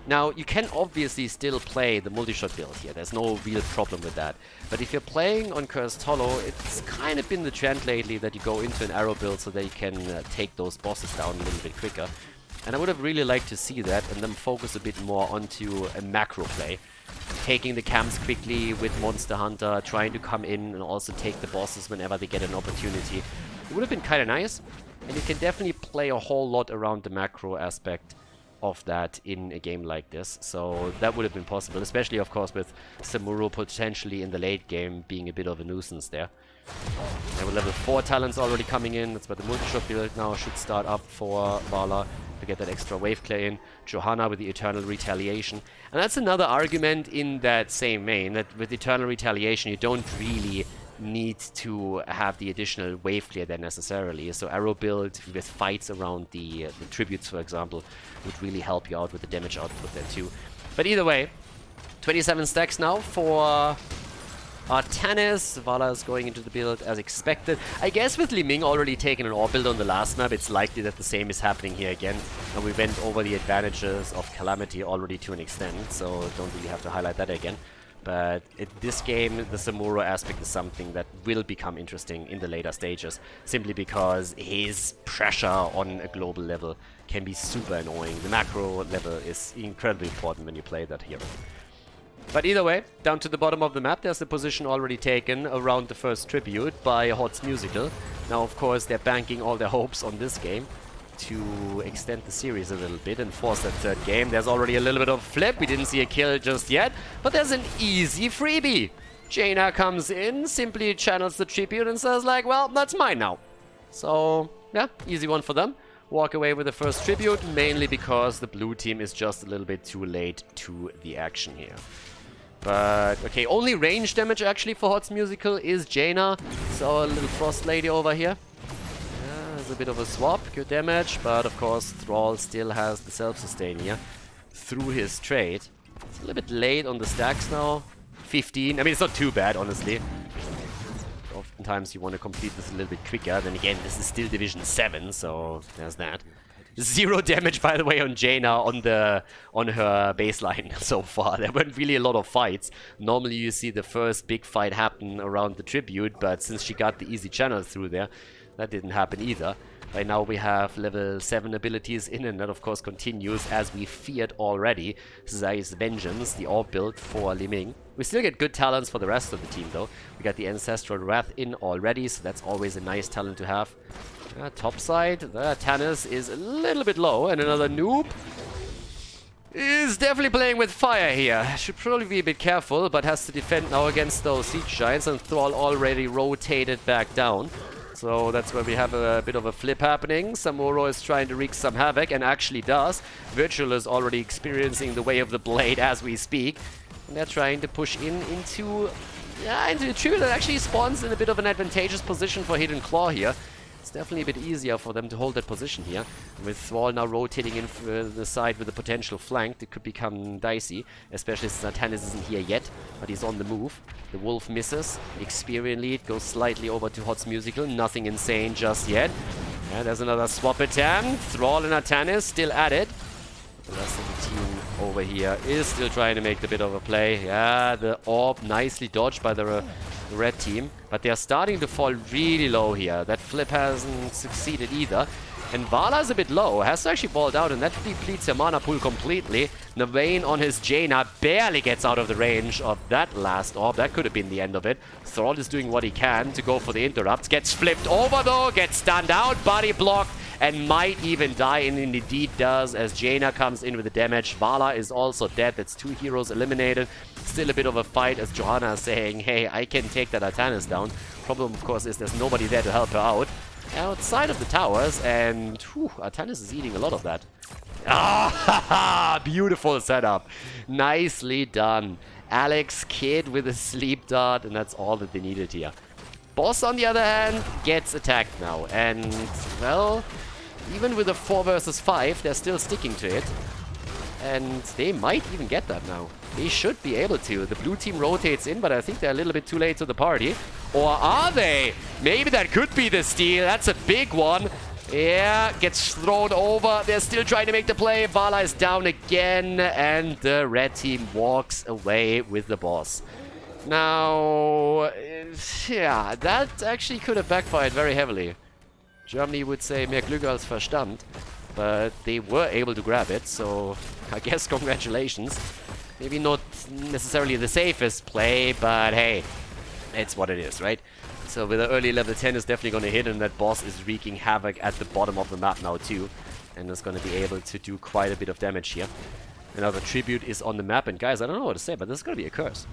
Now, you can obviously still play the multi-shot build here. There's no real problem with that. But if you're playing on Cursed Hollow, it's kind of been the trend lately that you go into an arrow build so that you can take those bosses down a little bit quicker. And I would have really liked to see that and then focus a bit more onto a macro play. Taking the camps quickly with Monster Hunter, trying to come in and also take the bosses whenever they get an opportunity. It would have been kind of nice. And you can definitely play a whole lot around the macro aspect of that in a game like this. So that would have been possible, especially, of course, with Samuro potentially in the late game being a bit of a nuisance there. And with level 4 talents already coming in, that's where the multi-shot build now should start up for Vala to get that extra wave clear in. Johanna with the Eternal Retaliation. And that's another argument in that same vein, that with Eternal Retaliation you don't really need to have the additional wave clear there necessarily. So arrow build with fights around the tributes, for example, would really help you out with the damage output there too. But either way, 27 stacks now for Artanis. Vala is going into the build as expected. I guess with Li-Ming already taking an AWP build on the last map, it's likely that the same is happening here again. And we went over the advantages of Calamity already to an extent, so don't really have to highlight that again. But in this game, the Samuro aspect is something that will become interesting in the later stages, simply because his pressure on a global level can be super annoying. The macro level is incredibly important when you play that hero. But either way, down to the bottom of the map, there's the position already taken around the first tribute by Hot's Musical. Now, of course, they're banking all their hopes on this game to extend the series a little bit and force that third game. There's already a little bit of flip. We didn't see a kill just yet, but there's an easy freebie. Jaina comes in, simply channels the tribute and says like, well, that's mine now. So, yeah, easy one for them. Walk away with the first tribute, mainly because the blue team is just a little bit too late to the action here. But, okay, only range damage actually for Hot's Musical is Jaina. So a little Frost Lady over here. Yeah, there's a bit of a swap, good damage. But of course, Thrall still has the self-sustain here through his trade. It's a little bit late on the stacks now. 15, I mean, it's not too bad, honestly. Oftentimes you want to complete this a little bit quicker. Then again, this is still Division 7, so there's that. 0 damage, by the way, on Jaina on her baseline so far. There weren't really a lot of fights. Normally you see the first big fight happen around the tribute, but since she got the easy channel through there, that didn't happen either. Right now we have level 7 abilities in, and that of course continues as we feared already. Zai's Vengeance, the AWP build for Li-Ming. We still get good talents for the rest of the team though. We got the Ancestral Wrath in already, so that's always a nice talent to have. Top side, the Tannis is a little bit low, and another noob is definitely playing with fire here. Should probably be a bit careful, but has to defend now against those Siege Giants, and Thrall already rotated back down. So that's where we have a bit of a flip happening. Samuro is trying to wreak some havoc, and actually does. Virtual is already experiencing the way of the blade as we speak. And they're trying to push into a tribute that actually spawns in a bit of an advantageous position for Hidden Claw here. It's definitely a bit easier for them to hold that position here. With Thrall now rotating in the side with a potential flank, it could become dicey. Especially since Artanis isn't here yet, but he's on the move. The Wolf misses. Experience lead goes slightly over to Hot's Musical. Nothing insane just yet. Yeah, there's another swap attempt. Thrall and Artanis still at it. The rest of the team over here is still trying to make a bit of a play. Yeah, the AWP nicely dodged by the red team. But they're starting to fall really low here. That flip hasn't succeeded either. And Vala's a bit low. Has to actually balled out, and that depletes her mana pool completely. Navain on his Jaina barely gets out of the range of that last AWP. That could have been the end of it. Thrall is doing what he can to go for the interrupts. Gets flipped over though, gets stunned out, body blocked, and might even die, and indeed does, as Jaina comes in with the damage. Vala is also dead. That's 2 heroes eliminated. Still a bit of a fight, as Johanna is saying, hey, I can take that Artanis down. Problem, of course, is there's nobody there to help her out. Outside of the towers, and Artanis is eating a lot of that. Ah, beautiful setup. Nicely done. Alex Kidd with a sleep dart, and that's all that they needed here. Boss, on the other hand, gets attacked now, and, well, even with a 4 versus 5, they're still sticking to it. And they might even get that now. They should be able to. The blue team rotates in, but I think they're a little bit too late to the party. Or are they? Maybe that could be the steal. That's a big one. Yeah, gets thrown over. They're still trying to make the play. Vala is down again, and the red team walks away with the boss. Now, yeah, that actually could have backfired very heavily. Germany would say mehr Glück als Verstand, but they were able to grab it, so I guess congratulations. Maybe not necessarily the safest play, but hey, it's what it is, right? So with the early level 10 is definitely going to hit, and that boss is wreaking havoc at the bottom of the map now too. and is going to be able to do quite a bit of damage here. Another tribute is on the map, and guys, I don't know what to say, but this is going to be a curse.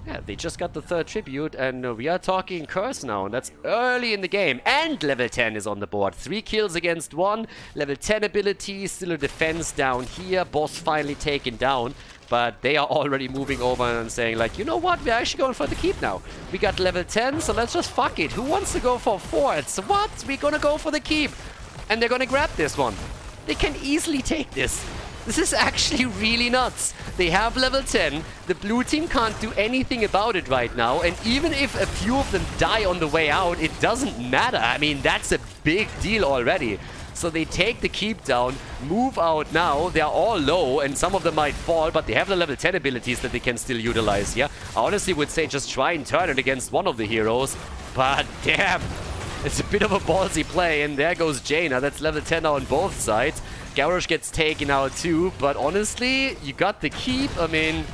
Yeah, they just got the 3rd tribute, and we are talking curse now, and that's early in the game. And level 10 is on the board. 3 kills against 1. Level 10 ability, still a defense down here. Boss finally taken down, but they are already moving over and saying like, you know what, we're actually going for the keep now. We got level 10, so let's just fuck it. Who wants to go for forts? What? We're gonna go for the keep. And they're gonna grab this one. They can easily take this. This is actually really nuts. They have level 10. The blue team can't do anything about it right now. And even if a few of them die on the way out, it doesn't matter. I mean, that's a big deal already. So they take the keep down, move out now. They're all low, and some of them might fall, but they have the level 10 abilities that they can still utilize here. I honestly would say just try and turn it against one of the heroes. But damn, it's a bit of a ballsy play. And there goes Jaina. That's level 10 now on both sides. Garrosh gets taken out too, but honestly, you got the keep. I mean,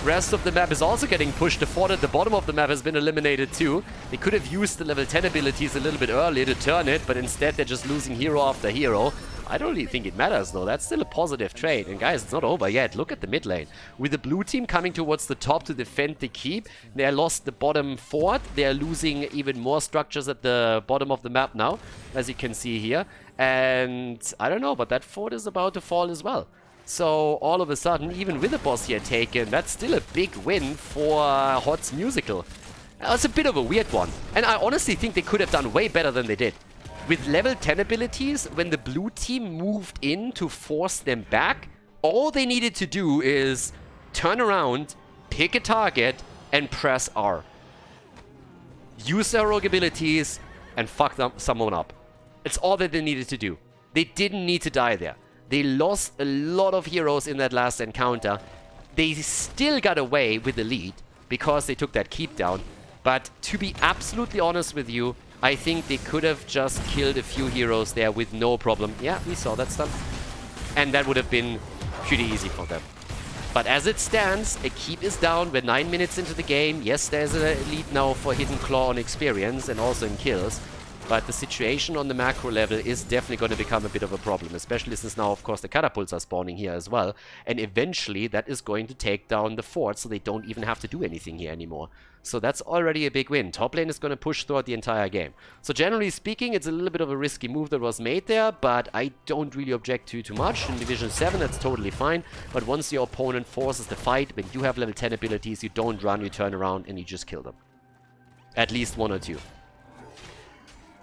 rest of the map is also getting pushed. The fort at the bottom of the map has been eliminated too. They could have used the level 10 abilities a little bit earlier to turn it, but instead they're just losing hero after hero. I don't really think it matters though. That's still a positive trade. And guys, it's not over yet. Look at the mid lane. With the blue team coming towards the top to defend the keep, they lost the bottom fort. They are losing even more structures at the bottom of the map now, as you can see here. And I don't know, but that fort is about to fall as well. So all of a sudden, even with the boss here taken, that's still a big win for HOTS Musical. It's a bit of a weird one. And I honestly think they could have done way better than they did. With level 10 abilities, when the blue team moved in to force them back, all they needed to do is turn around, pick a target, and press R. Use their rogue abilities and fuck someone up. It's all that they needed to do. They didn't need to die there. They lost a lot of heroes in that last encounter. They still got away with the lead because they took that keep down. But to be absolutely honest with you, I think they could have just killed a few heroes there with no problem. Yeah, we saw that stuff. And that would have been pretty easy for them. But as it stands, a keep is down. We're 9 minutes into the game. Yes, there's a lead now for Hidden Claw on experience and also in kills. But the situation on the macro level is definitely going to become a bit of a problem, especially since now, of course, the catapults are spawning here as well. And eventually, that is going to take down the fort, so they don't even have to do anything here anymore. So that's already a big win. Top lane is going to push throughout the entire game. So generally speaking, it's a little bit of a risky move that was made there, but I don't really object to too much. In Division 7, that's totally fine. But once your opponent forces the fight, when you have level 10 abilities, you don't run, you turn around, and you just kill them. At least 1 or 2.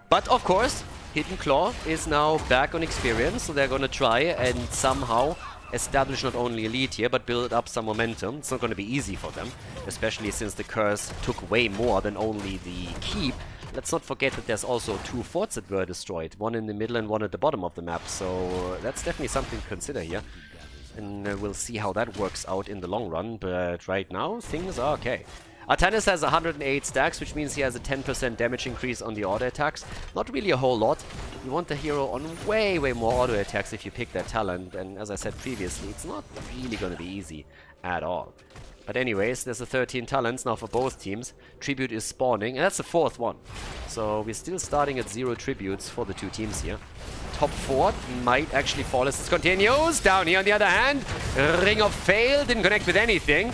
But of course, Hidden Claw is now back on experience, so they're gonna try and somehow establish not only a lead here, but build up some momentum. It's not gonna be easy for them, especially since the curse took way more than only the keep. Let's not forget that there's also 2 forts that were destroyed, one in the middle and one at the bottom of the map, so that's definitely something to consider here. And we'll see how that works out in the long run, but right now, things are okay. Artanis has 108 stacks, which means he has a 10% damage increase on the auto attacks. Not really a whole lot. You want the hero on way more auto attacks if you pick that talent. And as I said previously, it's not really going to be easy at all. But anyways, there's a 13 talents now for both teams. Tribute is spawning, and that's the 4th one. So we're still starting at 0 tributes for the 2 teams here. Top 4 might actually fall as this continues. Down here on the other hand, Ring of Fail didn't connect with anything.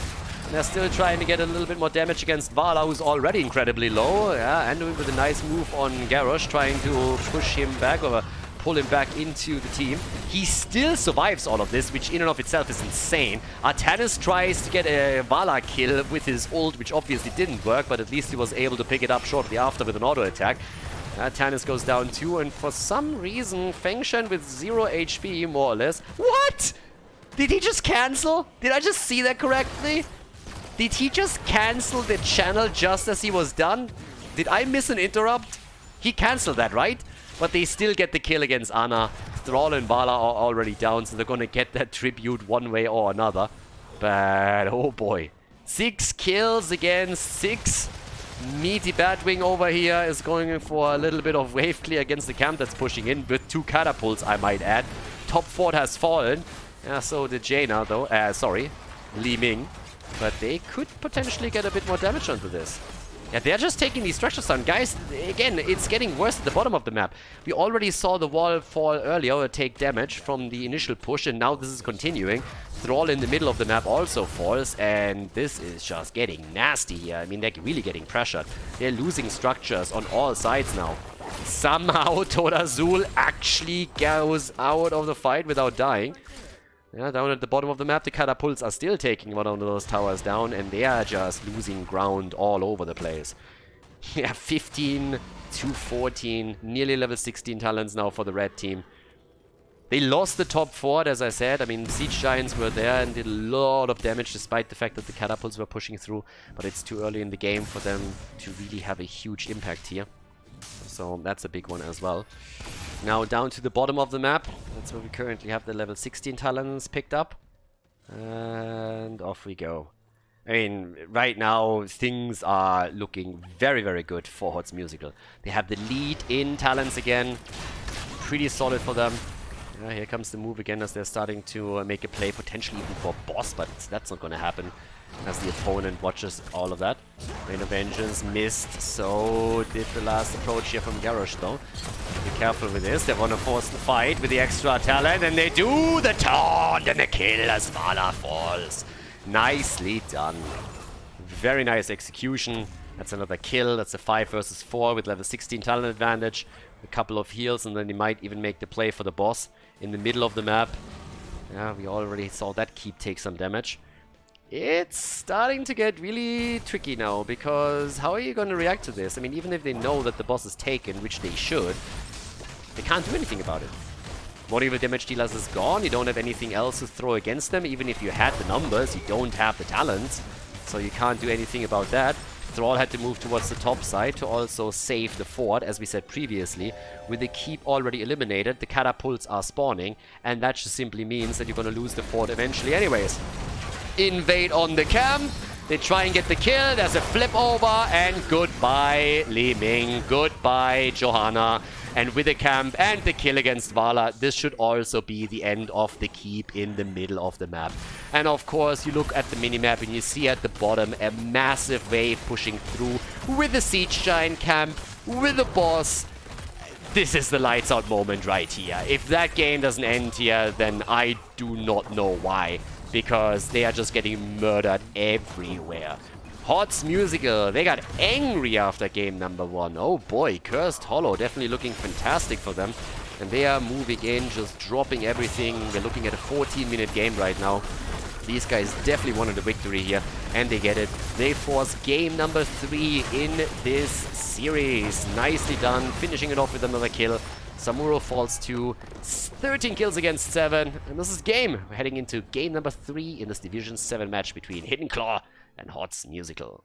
They're still trying to get a little bit more damage against Vala, who's already incredibly low. Yeah, and with a nice move on Garrosh, trying to push him back or pull him back into the team. He still survives all of this, which in and of itself is insane. Artanis tries to get a Vala kill with his ult, which obviously didn't work, but at least he was able to pick it up shortly after with an auto attack. Artanis goes down too, and for some reason, Fengshen with 0 HP, more or less. What? Did he just cancel? Did I just see that correctly? Did he just cancel the channel just as he was done? Did I miss an interrupt? He cancelled that, right? But they still get the kill against Ana. Thrall and Vala are already down, so they're gonna get that tribute one way or another. But, oh boy. 6 kills against 6. Meaty Batwing over here is going for a little bit of wave clear against the camp that's pushing in with 2 catapults, I might add. Top fort has fallen. Yeah, so did Jaina, though. Sorry, Li-Ming. But they could potentially get a bit more damage onto this. Yeah, they're just taking these structures down. Guys, again, it's getting worse at the bottom of the map. We already saw the wall fall earlier or take damage from the initial push, and now this is continuing. Thrall in the middle of the map also falls, and this is just getting nasty here. I mean, they're really getting pressured. They're losing structures on all sides now. Somehow, Zul actually goes out of the fight without dying. Yeah, down at the bottom of the map, the catapults are still taking one of those towers down, and they are just losing ground all over the place. Yeah, 15 to 14, nearly level 16 talents now for the red team. They lost the top fort, as I said. I mean, the siege giants were there and did a lot of damage despite the fact that the catapults were pushing through, but it's too early in the game for them to really have a huge impact here. So that's a big one as well. Now down to the bottom of the map. That's where we currently have the level 16 talents picked up. And off we go. I mean, right now things are looking very, very good for HOTS Musical. They have the lead in talents again. Pretty solid for them. Yeah, here comes the move again as they're starting to make a play, potentially even for boss, but that's not going to happen as the opponent watches all of that. Rain of Vengeance missed, so did the last approach here from Garrosh though. Be careful with this, they want to force the fight with the extra talent, and they do the taunt and the kill as Vala falls. Nicely done. Very nice execution. That's another kill, that's a 5 versus 4 with level 16 talent advantage. A couple of heals, and then they might even make the play for the boss in the middle of the map. Yeah, we already saw that keep take some damage. It's starting to get really tricky now, because how are you going to react to this? I mean, even if they know that the boss is taken, which they should, they can't do anything about it. One evil damage dealers is gone, you don't have anything else to throw against them. Even if you had the numbers, you don't have the talents, so you can't do anything about that. Thrall had to move towards the top side to also save the fort, as we said previously. With the keep already eliminated, the catapults are spawning, and that just simply means that you're going to lose the fort eventually anyways. Invade on the camp, they try and get the kill, there's a flip over, and goodbye Li-Ming, goodbye Johanna. And with the camp and the kill against Vala, this should also be the end of the keep in the middle of the map. And of course, you look at the minimap and you see at the bottom a massive wave pushing through with the siege giant camp, with the boss. This is the lights out moment right here. If that game doesn't end here, then I do not know why. Because they are just getting murdered everywhere. HOTS Musical, they got angry after game number 1. Oh boy, Cursed Hollow definitely looking fantastic for them. And they are moving in, just dropping everything. We're looking at a 14-minute game right now. These guys definitely wanted a victory here, and they get it. They force game number 3 in this series. Nicely done, finishing it off with another kill. Samuro falls to 13 kills against 7, and this is game. We're heading into game number 3 in this Division 7 match between Hidden Claw and HOTS Musical.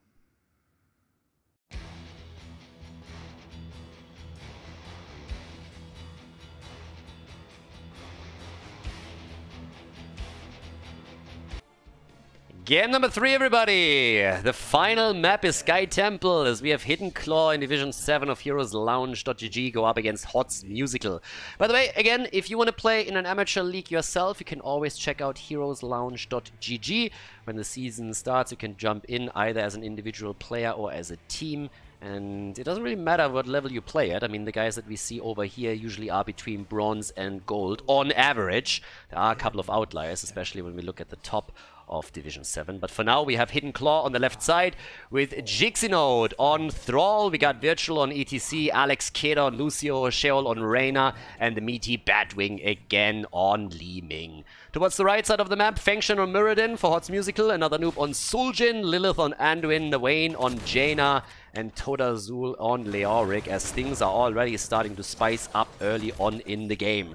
Game number 3, everybody! The final map is Sky Temple, as we have Hidden Claw in Division 7 of HeroesLounge.gg go up against HOTS Musical. By the way, again, if you want to play in an amateur league yourself, you can always check out HeroesLounge.gg. When the season starts, you can jump in either as an individual player or as a team. And it doesn't really matter what level you play at. I mean, the guys that we see over here usually are between bronze and gold on average. There are a couple of outliers, especially when we look at the top of Division 7. But for now, we have Hidden Claw on the left side with Jixinode on Thrall. We got Virtual on ETC, Alex Keda on Lucio, Sheol on Reyna, and the meaty Batwing again on Li-Ming. Towards the right side of the map, Fengshen on Muradin for HOTS Musical, another noob on ZulJin, Lilith on Anduin, Nawane on Jaina, and Zul on Leoric, as things are already starting to spice up early on in the game.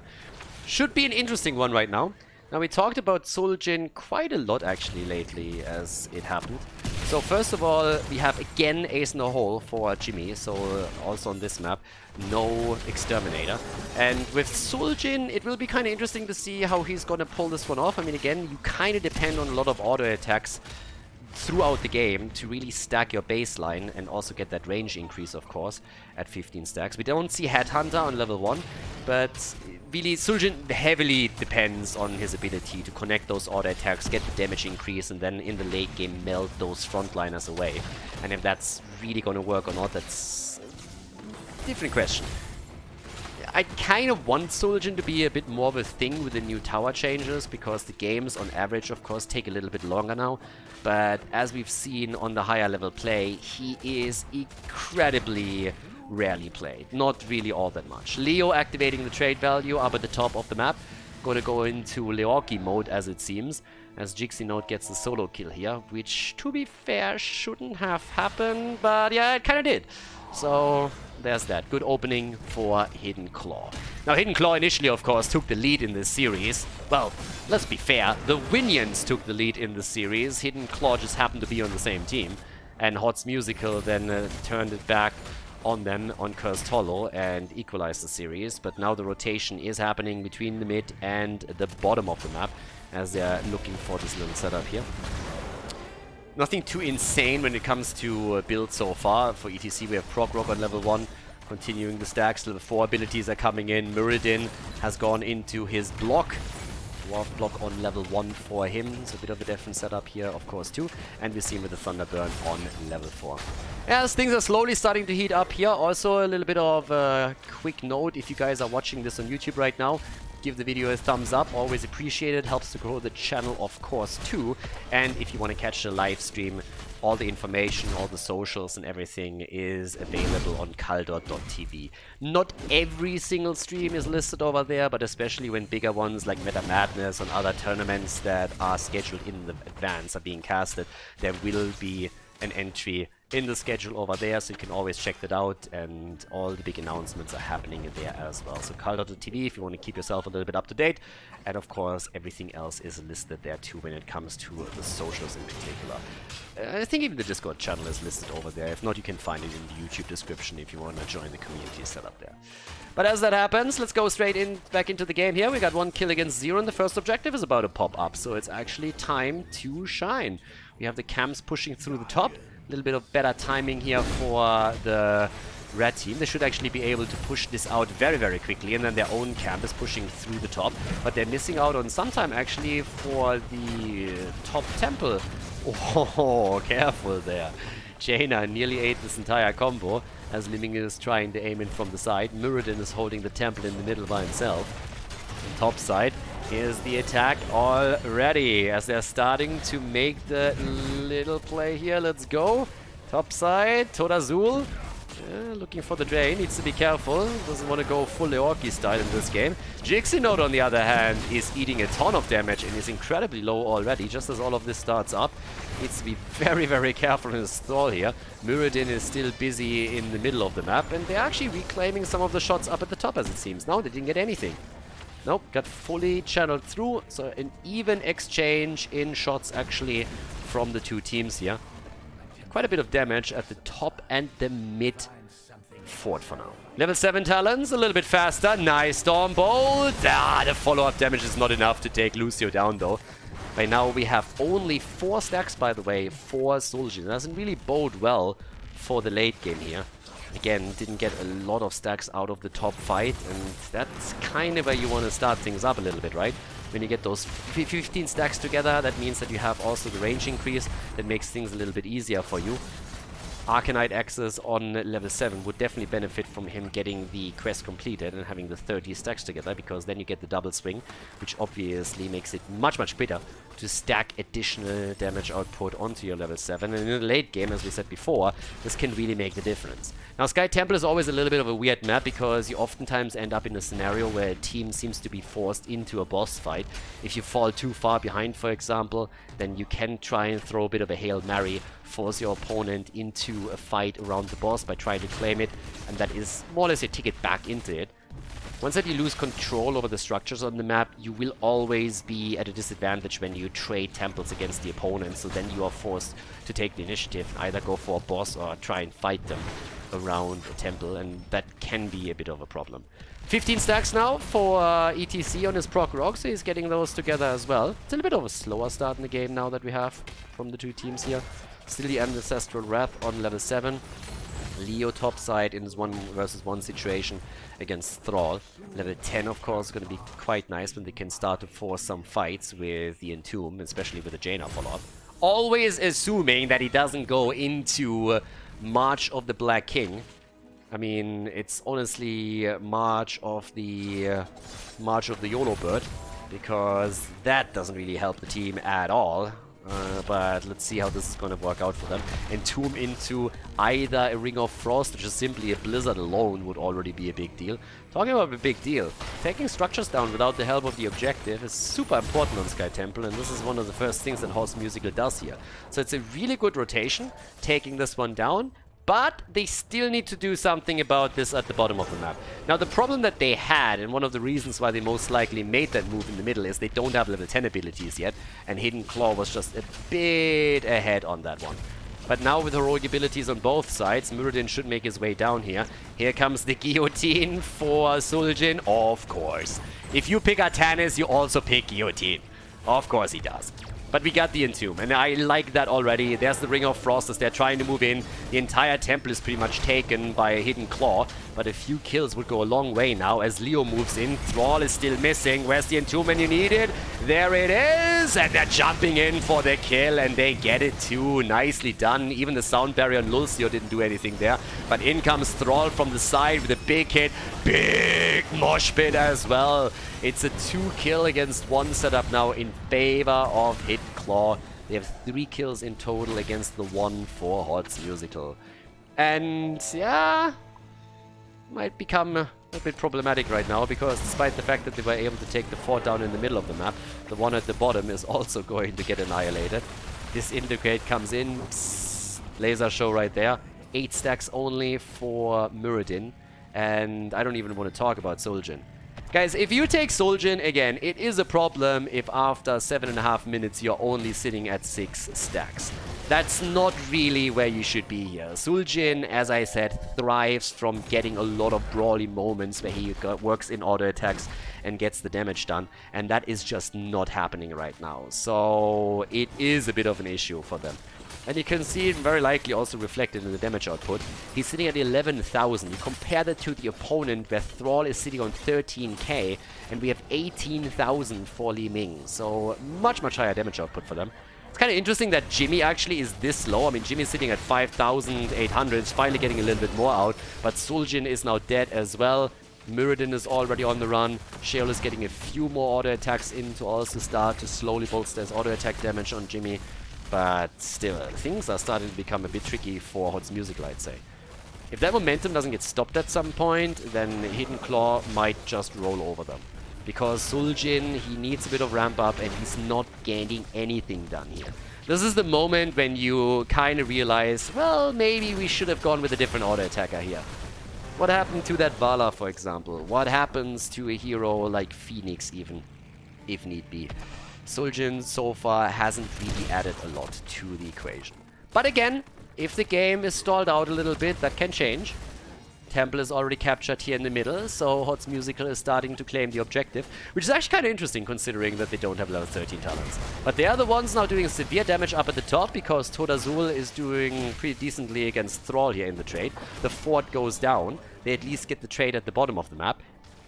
Should be an interesting one right now. Now, we talked about ZulJin quite a lot actually lately as it happened. So first of all, we have again Ace in the Hole for Jimmy, so also on this map, no Exterminator. And with ZulJin, it will be kind of interesting to see how he's going to pull this one off. I mean, again, you kind of depend on a lot of auto attacks throughout the game to really stack your baseline and also get that range increase, of course, at 15 stacks. We don't see Headhunter on level 1, but really ZulJin heavily depends on his ability to connect those auto attacks, get the damage increase, and then in the late game melt those frontliners away. And if that's really gonna work or not, that's a different question. I kind of want ZulJin to be a bit more of a thing with the new tower changes, because the games on average of course take a little bit longer now, but as we've seen on the higher level play, he is incredibly rarely played, not really all that much. Leo activating the trade value up at the top of the map, gonna go into Leorki mode as it seems, as Jixi Note gets the solo kill here, which to be fair shouldn't have happened, but yeah, it kinda did. So there's that. Good opening for Hidden Claw. Now, Hidden Claw initially, of course, took the lead in this series. Well, let's be fair. The Winions took the lead in the series. Hidden Claw just happened to be on the same team. And Hot's Musical then turned it back on them on Cursed Hollow and equalized the series. But now the rotation is happening between the mid and the bottom of the map as they're looking for this little setup here. Nothing too insane when it comes to build so far. For ETC, we have Prog Rock on level 1, continuing the stacks. Level 4 abilities are coming in. Muradin has gone into his block. Dwarf block on level 1 for him. So a bit of a different setup here, of course, too. And we see him with the Thunderburn on level 4. As things are slowly starting to heat up here. Also, a little bit of a quick note. If you guys are watching this on YouTube right now, give the video a thumbs up, always appreciated, helps to grow the channel of course too. And if you want to catch the live stream, all the information, all the socials and everything is available on Khaldor.tv. Not every single stream is listed over there, but especially when bigger ones like Meta Madness and other tournaments that are scheduled in the advance are being casted, there will be an entry in the schedule over there, so you can always check that out, and all the big announcements are happening in there as well. So Khaldor.tv if you want to keep yourself a little bit up to date, and of course everything else is listed there too when it comes to the socials in particular. I think even the Discord channel is listed over there. If not, you can find it in the YouTube description if you want to join the community setup there. But as that happens, let's go straight in back into the game here. We got 1 kill against 0, and the first objective is about to pop up, so it's actually time to shine. We have the camps pushing through the top. A little bit of better timing here for the red team. They should actually be able to push this out very, very quickly, and then their own camp is pushing through the top. But they're missing out on some time actually for the top temple. Oh, careful there. Jaina nearly ate this entire combo as Li-Ming is trying to aim in from the side. Muradin is holding the temple in the middle by himself. On top side, here's the attack already as they're starting to make the little play here. Let's go. Top side, Todazul. Looking for the drain, needs to be careful. Doesn't want to go full Leorki style in this game. Jixi Note, on the other hand, is eating a ton of damage and is incredibly low already, just as all of this starts up. Needs to be very, very careful in his stall here. Muradin is still busy in the middle of the map, and they're actually reclaiming some of the shots up at the top, as it seems. No, they didn't get anything. Nope, got fully channeled through, so an even exchange in shots actually from the two teams here. Quite a bit of damage at the top and the mid fort for now. Level 7 talents, a little bit faster. Nice Storm Bolt. The follow-up damage is not enough to take Lucio down though. By now we have only 4 stacks, by the way, for ZulJin. Doesn't really bode well for the late game here. Again, didn't get a lot of stacks out of the top fight, and that's kind of where you want to start things up a little bit, right? When you get those 15 stacks together, that means that you have also the range increase that makes things a little bit easier for you. Arcanite access on level 7 would definitely benefit from him getting the quest completed and having the 30 stacks together, because then you get the double swing, which obviously makes it much, much better to stack additional damage output onto your level 7. And in the late game, as we said before, this can really make the difference. Now, Sky Temple is always a little bit of a weird map, because you oftentimes end up in a scenario where a team seems to be forced into a boss fight. If you fall too far behind, for example, then you can try and throw a bit of a Hail Mary, force your opponent into a fight around the boss by trying to claim it, and that is more or less your ticket back into it. Once that you lose control over the structures on the map, you will always be at a disadvantage when you trade temples against the opponent, so then you are forced to take the initiative, either go for a boss or try and fight them around a temple, and that can be a bit of a problem. 15 stacks now for ETC on his proc rock, so he's getting those together as well. It's a little bit of a slower start in the game now that we have from the two teams here. Still the Ancestral Wrath on level 7. Leo topside in this 1 versus 1 situation against Thrall. Level 10, of course, is going to be quite nice when they can start to force some fights with the Entomb, especially with the Jaina follow-up. Always assuming that he doesn't go into March of the Black King. I mean, it's honestly March of the YOLO Bird, because that doesn't really help the team at all. But let's see how this is going to work out for them. Entomb into either a Ring of Frost, which is simply a Blizzard alone would already be a big deal. Talking about a big deal, taking structures down without the help of the objective is super important on Sky Temple, and this is one of the first things that Horse Musical does here. So it's a really good rotation, taking this one down. But they still need to do something about this at the bottom of the map. Now, the problem that they had, and one of the reasons why they most likely made that move in the middle, is they don't have level 10 abilities yet, and Hidden Claw was just a bit ahead on that one. But now with heroic abilities on both sides, Muradin should make his way down here. Here comes the guillotine for ZulJin, of course. If you pick Artanis, you also pick guillotine. Of course he does. But we got the Entomb, and I like that already. There's the Ring of Frost as they're trying to move in. The entire temple is pretty much taken by a Hidden Claw, but a few kills would go a long way now as Leo moves in. Thrall is still missing. Where's the Entomb when you need it? There it is! And they're jumping in for the kill, and they get it too. Nicely done. Even the sound barrier on Lulcio didn't do anything there. But in comes Thrall from the side with a big hit. Big mosh pit as well. It's a 2-kill against 1 setup now in favor of Hidden Claw. They have 3 kills in total against the 1 for Horse Musical. And yeah, might become a bit problematic right now, because despite the fact that they were able to take the 4 down in the middle of the map, the one at the bottom is also going to get annihilated. Disintegrate comes in. Psst, laser show right there. 8 stacks only for Muradin. And I don't even want to talk about ZulJin. Guys, if you take ZulJin, again, it is a problem if after 7.5 minutes you're only sitting at 6 stacks. That's not really where you should be here. ZulJin, as I said, thrives from getting a lot of brawly moments where he works in auto attacks and gets the damage done, and that is just not happening right now. So it is a bit of an issue for them. And you can see it very likely also reflected in the damage output. He's sitting at 11,000. You compare that to the opponent where Thrall is sitting on 13k and we have 18,000 for Li-Ming. So much, much higher damage output for them. It's kind of interesting that Jimmy actually is this low. I mean, Jimmy's sitting at 5,800. It's finally getting a little bit more out. But ZulJin is now dead as well. Muradin is already on the run. Sheol is getting a few more auto attacks in to also start to slowly bolster his auto attack damage on Jimmy. But still, things are starting to become a bit tricky for Horse Musical, I'd say. If that momentum doesn't get stopped at some point, then Hidden Claw might just roll over them. Because ZulJin, he needs a bit of ramp up and he's not getting anything done here. This is the moment when you kind of realize, well, maybe we should have gone with a different auto attacker here. What happened to that Vala, for example? What happens to a hero like Phoenix even, if need be? ZulJin so far hasn't really added a lot to the equation. But again, if the game is stalled out a little bit, that can change. Temple is already captured here in the middle, so Horse Musical is starting to claim the objective, which is actually kind of interesting considering that they don't have level 13 talents. But they are the ones now doing severe damage up at the top, because Todazul is doing pretty decently against Thrall here in the trade. The fort goes down. They at least get the trade at the bottom of the map.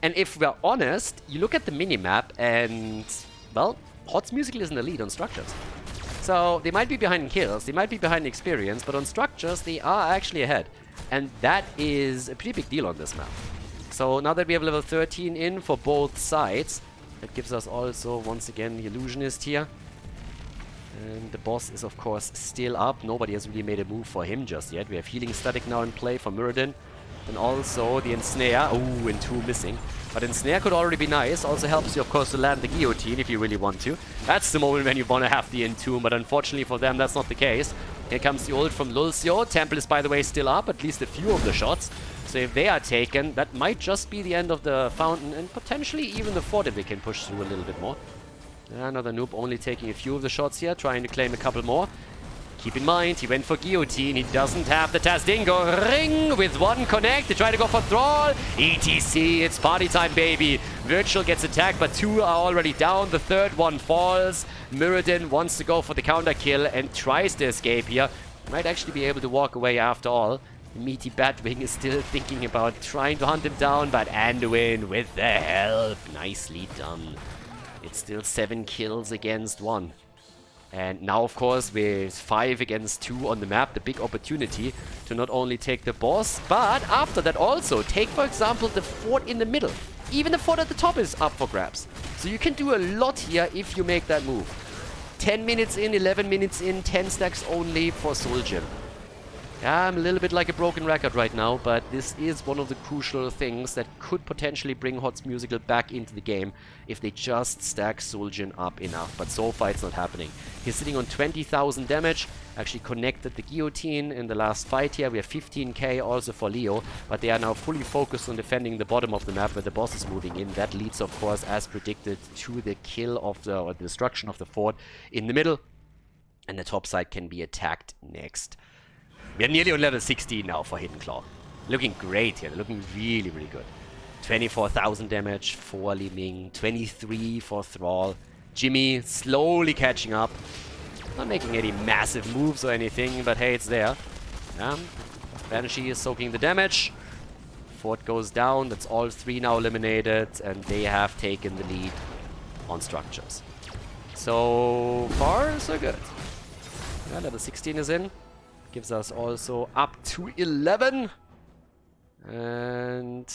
And if we're honest, you look at the minimap and, well, Horse Musical is in the lead on structures. So they might be behind in kills, they might be behind in experience, but on structures they are actually ahead. And that is a pretty big deal on this map. So now that we have level 13 in for both sides, that gives us also, once again, the Illusionist here. And the boss is, of course, still up. Nobody has really made a move for him just yet. We have Healing Static now in play for Muradin. And also the Ensnare. Oh, and 2 missing. But Ensnare could already be nice. Also helps you, of course, to land the Guillotine if you really want to. That's the moment when you want to have the Entomb, but unfortunately for them, that's not the case. Here comes the ult from Lulcio. Temple is, by the way, still up, at least a few of the shots. So if they are taken, that might just be the end of the fountain, and potentially even the fort if they can push through a little bit more. Another noob only taking a few of the shots here, trying to claim a couple more. Keep in mind, he went for Guillotine. He doesn't have the Tazdingo ring with 1 connect. They try to go for Thrall. ETC, it's party time, baby. Virtual gets attacked, but 2 are already down. The 3rd one falls. Muradin wants to go for the counter kill and tries to escape here. Might actually be able to walk away after all. Meaty Batwing is still thinking about trying to hunt him down, but Anduin with the help. Nicely done. It's still 7 kills against 1. And now, of course, with 5 against 2 on the map, the big opportunity to not only take the boss, but after that also take, for example, the fort in the middle. Even the fort at the top is up for grabs. So you can do a lot here if you make that move. 10 minutes in, 11 minutes in, 10 stacks only for ZulJin. Yeah, I'm a little bit like a broken record right now, but this is one of the crucial things that could potentially bring HOTS Musical back into the game if they just stack ZulJin up enough. But so far it's not happening. He's sitting on 20,000 damage, actually connected the guillotine in the last fight here. We have 15k also for Leo, but they are now fully focused on defending the bottom of the map where the boss is moving in. That leads, of course, as predicted, to the kill of the, or the destruction of the fort in the middle. And the top side can be attacked next. We are nearly on level 16 now for Hidden Claw. Looking great here. Looking really, really good. 24,000 damage for Li-Ming. 23 for Thrall. Jimmy slowly catching up. Not making any massive moves or anything, but hey, it's there. Banshee is soaking the damage. Fort goes down. That's all 3 now eliminated. And they have taken the lead on structures. So far, so good. Yeah, level 16 is in. Gives us also up to 11. And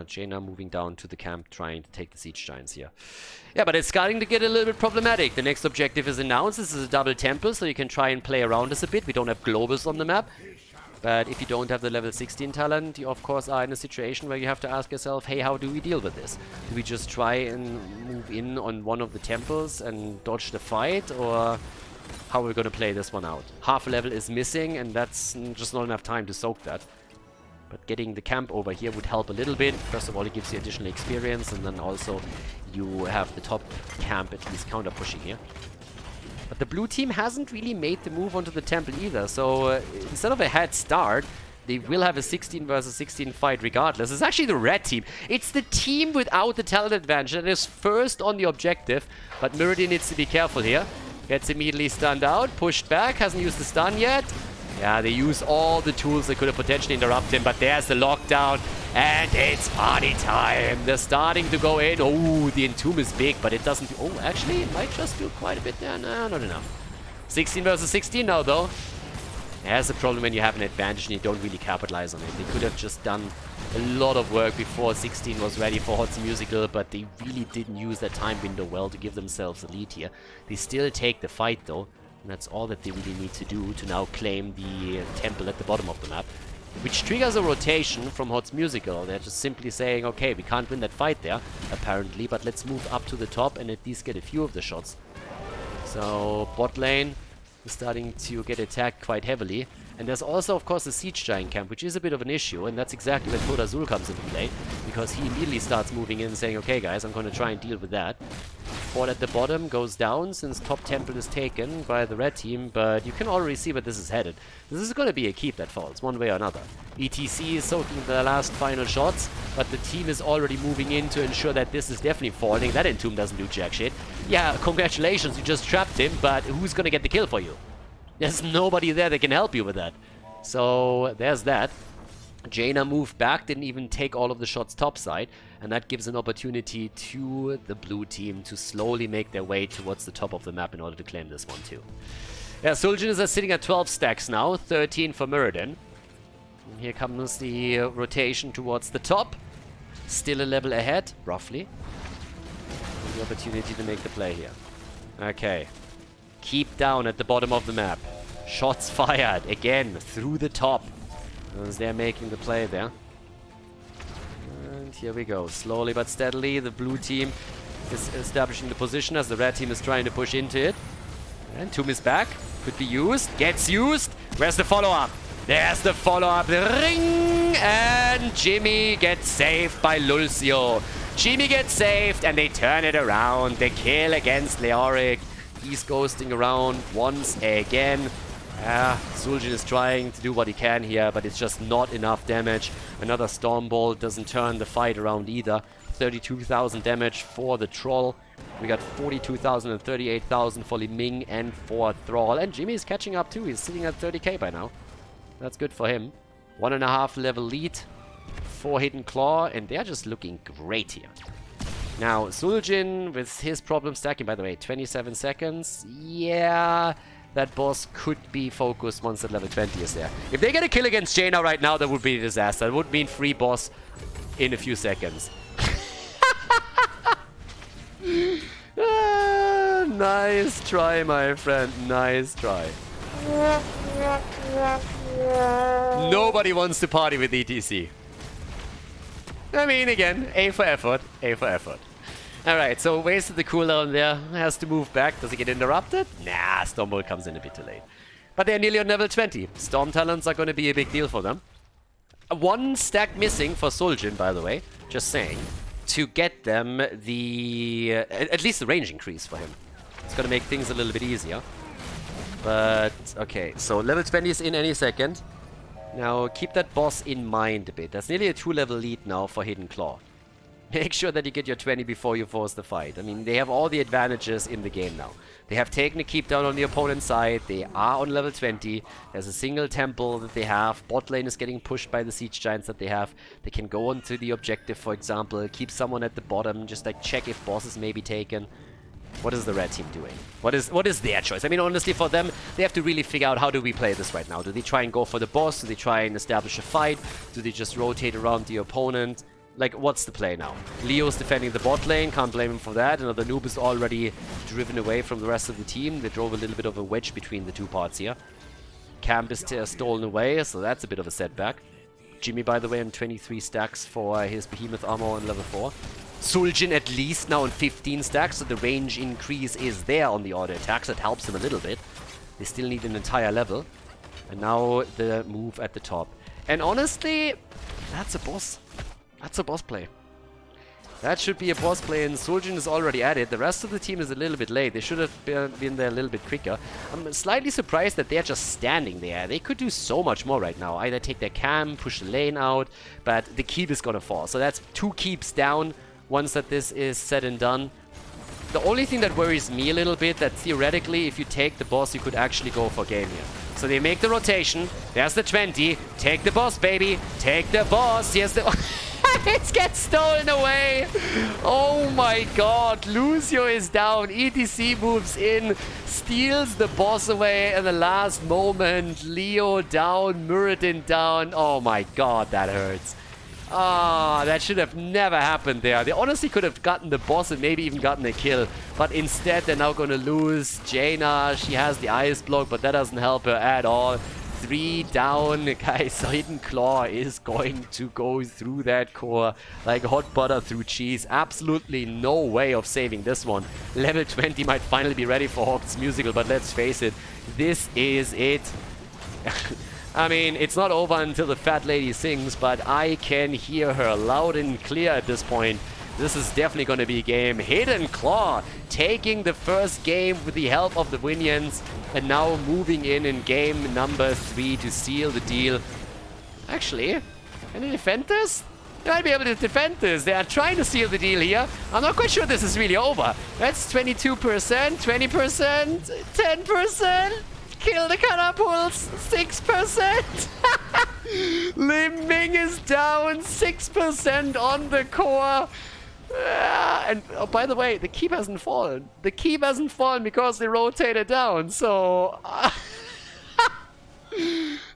Jaina moving down to the camp, trying to take the siege giants here. Yeah, but it's starting to get a little bit problematic. The next objective is announced. This is a double temple, so you can try and play around this a bit. We don't have globals on the map. But if you don't have the level 16 talent, you of course are in a situation where you have to ask yourself, hey, how do we deal with this? Do we just try and move in on one of the temples and dodge the fight, or how are we going to play this one out? Half a level is missing, and that's just not enough time to soak that. But getting the camp over here would help a little bit. First of all, it gives you additional experience, and then also you have the top camp at least counter pushing here. But the blue team hasn't really made the move onto the temple either, so instead of a head start, they will have a 16 versus 16 fight regardless. It's actually the red team. It's the team without the talent advantage that is first on the objective, but Meridian needs to be careful here. Gets immediately stunned out, pushed back, hasn't used the stun yet. Yeah, they use all the tools that could have potentially interrupted him, but there's the lockdown, and it's party time. They're starting to go in. Oh, the entomb is big, but it doesn't... Oh, actually, it might just do quite a bit there. No, not enough. 16 versus 16 now, though. There's the problem when you have an advantage and you don't really capitalize on it. They could have just done a lot of work before 16 was ready for HOTS Musical, but they really didn't use that time window well to give themselves a lead here. They still take the fight, though, and that's all that they really need to do to now claim the temple at the bottom of the map, which triggers a rotation from HOTS Musical. They're just simply saying, okay, we can't win that fight there, apparently, but let's move up to the top and at least get a few of the shots. So, bot lane is starting to get attacked quite heavily. And there's also, of course, the Siege Giant camp, which is a bit of an issue, and that's exactly when Toda Zul comes into play, because he immediately starts moving in and saying, okay guys, I'm going to try and deal with that. Fort at the bottom goes down since top temple is taken by the red team, but you can already see where this is headed. This is going to be a keep that falls, one way or another. ETC is soaking the last final shots, but the team is already moving in to ensure that this is definitely falling. That entomb doesn't do jack shit. Yeah, congratulations, you just trapped him, but who's going to get the kill for you? There's nobody there that can help you with that. So, there's that. Jaina moved back, didn't even take all of the shots topside, and that gives an opportunity to the blue team to slowly make their way towards the top of the map in order to claim this one too. Yeah, ZulJin is sitting at 12 stacks now, 13 for Meridian. And here comes the rotation towards the top. Still a level ahead, roughly. And the opportunity to make the play here. Okay. Keep down at the bottom of the map. Shots fired, again, through the top. As they're making the play there. And here we go. Slowly but steadily, the blue team is establishing the position as the red team is trying to push into it. And Tomb is back. Could be used. Gets used. Where's the follow-up? There's the follow-up. Ring! And Jimmy gets saved by Lulcio. Jimmy gets saved and they turn it around. The kill against Leoric. He's ghosting around once again. ZulJin is trying to do what he can here, but it's just not enough damage. Another Storm Bolt doesn't turn the fight around either. 32,000 damage for the Troll. We got 42,000 and 38,000 for Li-Ming and for Thrall. And Jimmy is catching up too. He's sitting at 30k by now. That's good for him. 1.5 level lead for Hidden Claw, and they're just looking great here. Now, ZulJin with his problem stacking, by the way, 27 seconds. Yeah, that boss could be focused once at level 20 is there. If they get a kill against Jaina right now, that would be a disaster. It would mean free boss in a few seconds. Nice try, my friend. Nice try. Nobody wants to party with ETC. I mean, again, A for effort. A for effort. Alright, so wasted the cooldown there. Has to move back. Does he get interrupted? Nah, Stormbolt comes in a bit too late. But they're nearly on level 20. Storm Talons are going to be a big deal for them. One stack missing for ZulJin, by the way. Just saying. To get them the... at least the range increase for him. It's going to make things a little bit easier. But, okay. So, level 20 is in any second. Now, keep that boss in mind a bit. That's nearly a 2-level lead now for Hidden Claw. Make sure that you get your 20 before you force the fight. I mean, they have all the advantages in the game now. They have taken a keep down on the opponent's side. They are on level 20. There's a single temple that they have. Bot lane is getting pushed by the siege giants that they have. They can go onto the objective, for example. Keep someone at the bottom. Just like check if bosses may be taken. What is the red team doing? What is their choice? I mean, honestly, for them, they have to really figure out how do we play this right now. Do they try and go for the boss? Do they try and establish a fight? Do they just rotate around the opponent? Like, what's the play now? Leo's defending the bot lane, can't blame him for that. Another noob is already driven away from the rest of the team. They drove a little bit of a wedge between the two parts here. Camp is stolen away, so that's a bit of a setback. Jimmy, by the way, on 23 stacks for his behemoth armor on level 4. ZulJin at least now on 15 stacks, so the range increase is there on the auto attacks. That helps them a little bit. They still need an entire level. And now the move at the top. And honestly, that's a boss. That's a boss play. That should be a boss play, and ZulJin is already at it. The rest of the team is a little bit late. They should have been there a little bit quicker. I'm slightly surprised that they're just standing there. They could do so much more right now. Either take their cam, push the lane out, but the keep is gonna fall. So that's 2 keeps down once that this is said and done. The only thing that worries me a little bit, that theoretically, if you take the boss, you could actually go for game here. So they make the rotation. There's the 20. Take the boss, baby. Take the boss. Here's the... It gets stolen away. Oh my god. Lucio is down. ETC moves in, steals the boss away at the last moment. Leo down. Muradin down. Oh my god, that hurts. Ah, that should have never happened there. They honestly could have gotten the boss and maybe even gotten a kill. But instead, they're now going to lose. Jaina, she has the ice block, but that doesn't help her at all. 3 down. Guys, Hidden Claw is going to go through that core like hot butter through cheese. Absolutely no way of saving this one. Level 20 might finally be ready for Hawk's Musical, but let's face it, this is it. I mean, it's not over until the fat lady sings, but I can hear her loud and clear at this point. This is definitely going to be a game. Hidden Claw taking the first game with the help of the Winions, and now moving in game number 3 to seal the deal. Actually, can they defend this? They might be able to defend this. They are trying to seal the deal here. I'm not quite sure this is really over. That's 22%, 20%, 10%. Kill the catapults, 6%. Li-Ming is down, 6% on the core. And oh, by the way, the keep hasn't fallen. The keep hasn't fallen because they rotated down. So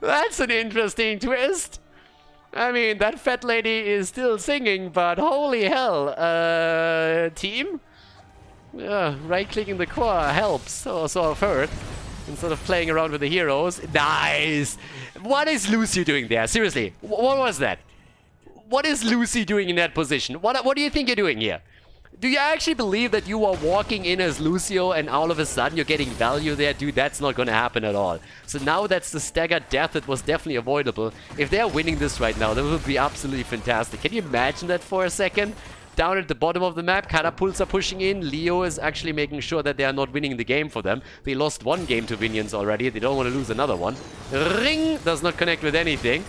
that's an interesting twist. I mean, that fat lady is still singing, but holy hell, team. Yeah, right-clicking the core helps. So I've heard. Instead of playing around with the heroes. Nice! What is Lucy doing there? Seriously, what was that? What is Lucy doing in that position? What do you think you're doing here? Do you actually believe that you are walking in as Lucio and all of a sudden you're getting value there? Dude, that's not gonna happen at all. So now that's the staggered death that was definitely avoidable. If they're winning this right now, that would be absolutely fantastic. Can you imagine that for a second? Down at the bottom of the map, catapults are pushing in. Leo is actually making sure that they are not winning the game for them. They lost 1 game to Vinions already. They don't want to lose another one. Ring does not connect with anything.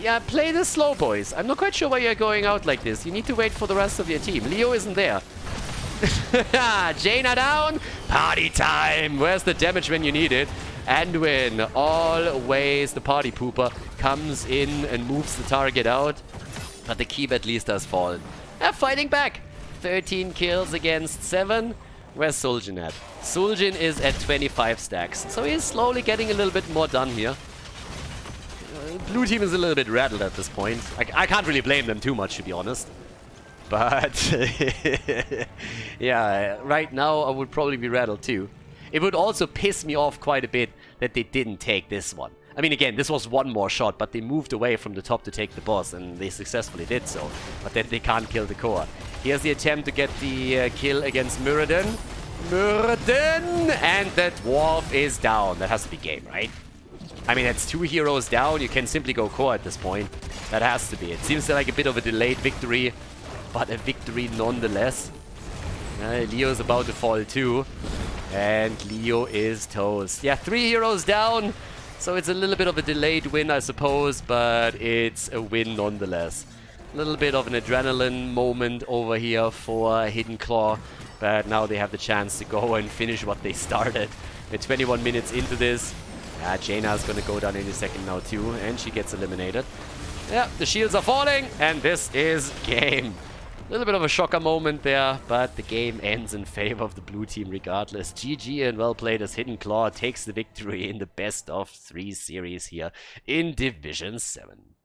Yeah, play this slow, boys. I'm not quite sure why you're going out like this. You need to wait for the rest of your team. Leo isn't there. Jaina down. Party time. Where's the damage when you need it? Anduin, always the party pooper, comes in and moves the target out. But the keep at least has fallen. They're fighting back. 13 kills against 7. Where's ZulJin at? ZulJin is at 25 stacks. So he's slowly getting a little bit more done here. Blue team is a little bit rattled at this point. I can't really blame them too much, to be honest. But yeah, right now I would probably be rattled too. It would also piss me off quite a bit that they didn't take this one. I mean, again, this was one more shot, but they moved away from the top to take the boss, and they successfully did so. But then they can't kill the core. Here's the attempt to get the kill against Muradin. Muradin! And the dwarf is down. That has to be game, right? I mean, that's 2 heroes down. You can simply go core at this point. That has to be. It seems like a bit of a delayed victory, but a victory nonetheless. Leo's about to fall too. And Leo is toast. Yeah, 3 heroes down. So it's a little bit of a delayed win, I suppose, but it's a win nonetheless. A little bit of an adrenaline moment over here for Hidden Claw, but now they have the chance to go and finish what they started. They're 21 minutes into this. Jaina's gonna go down any second now too, and she gets eliminated. Yeah, the shields are falling, and this is game. A little bit of a shocker moment there, but the game ends in favor of the blue team regardless. GG and well played as Hidden Claw takes the victory in the best of 3 series here in Division 7.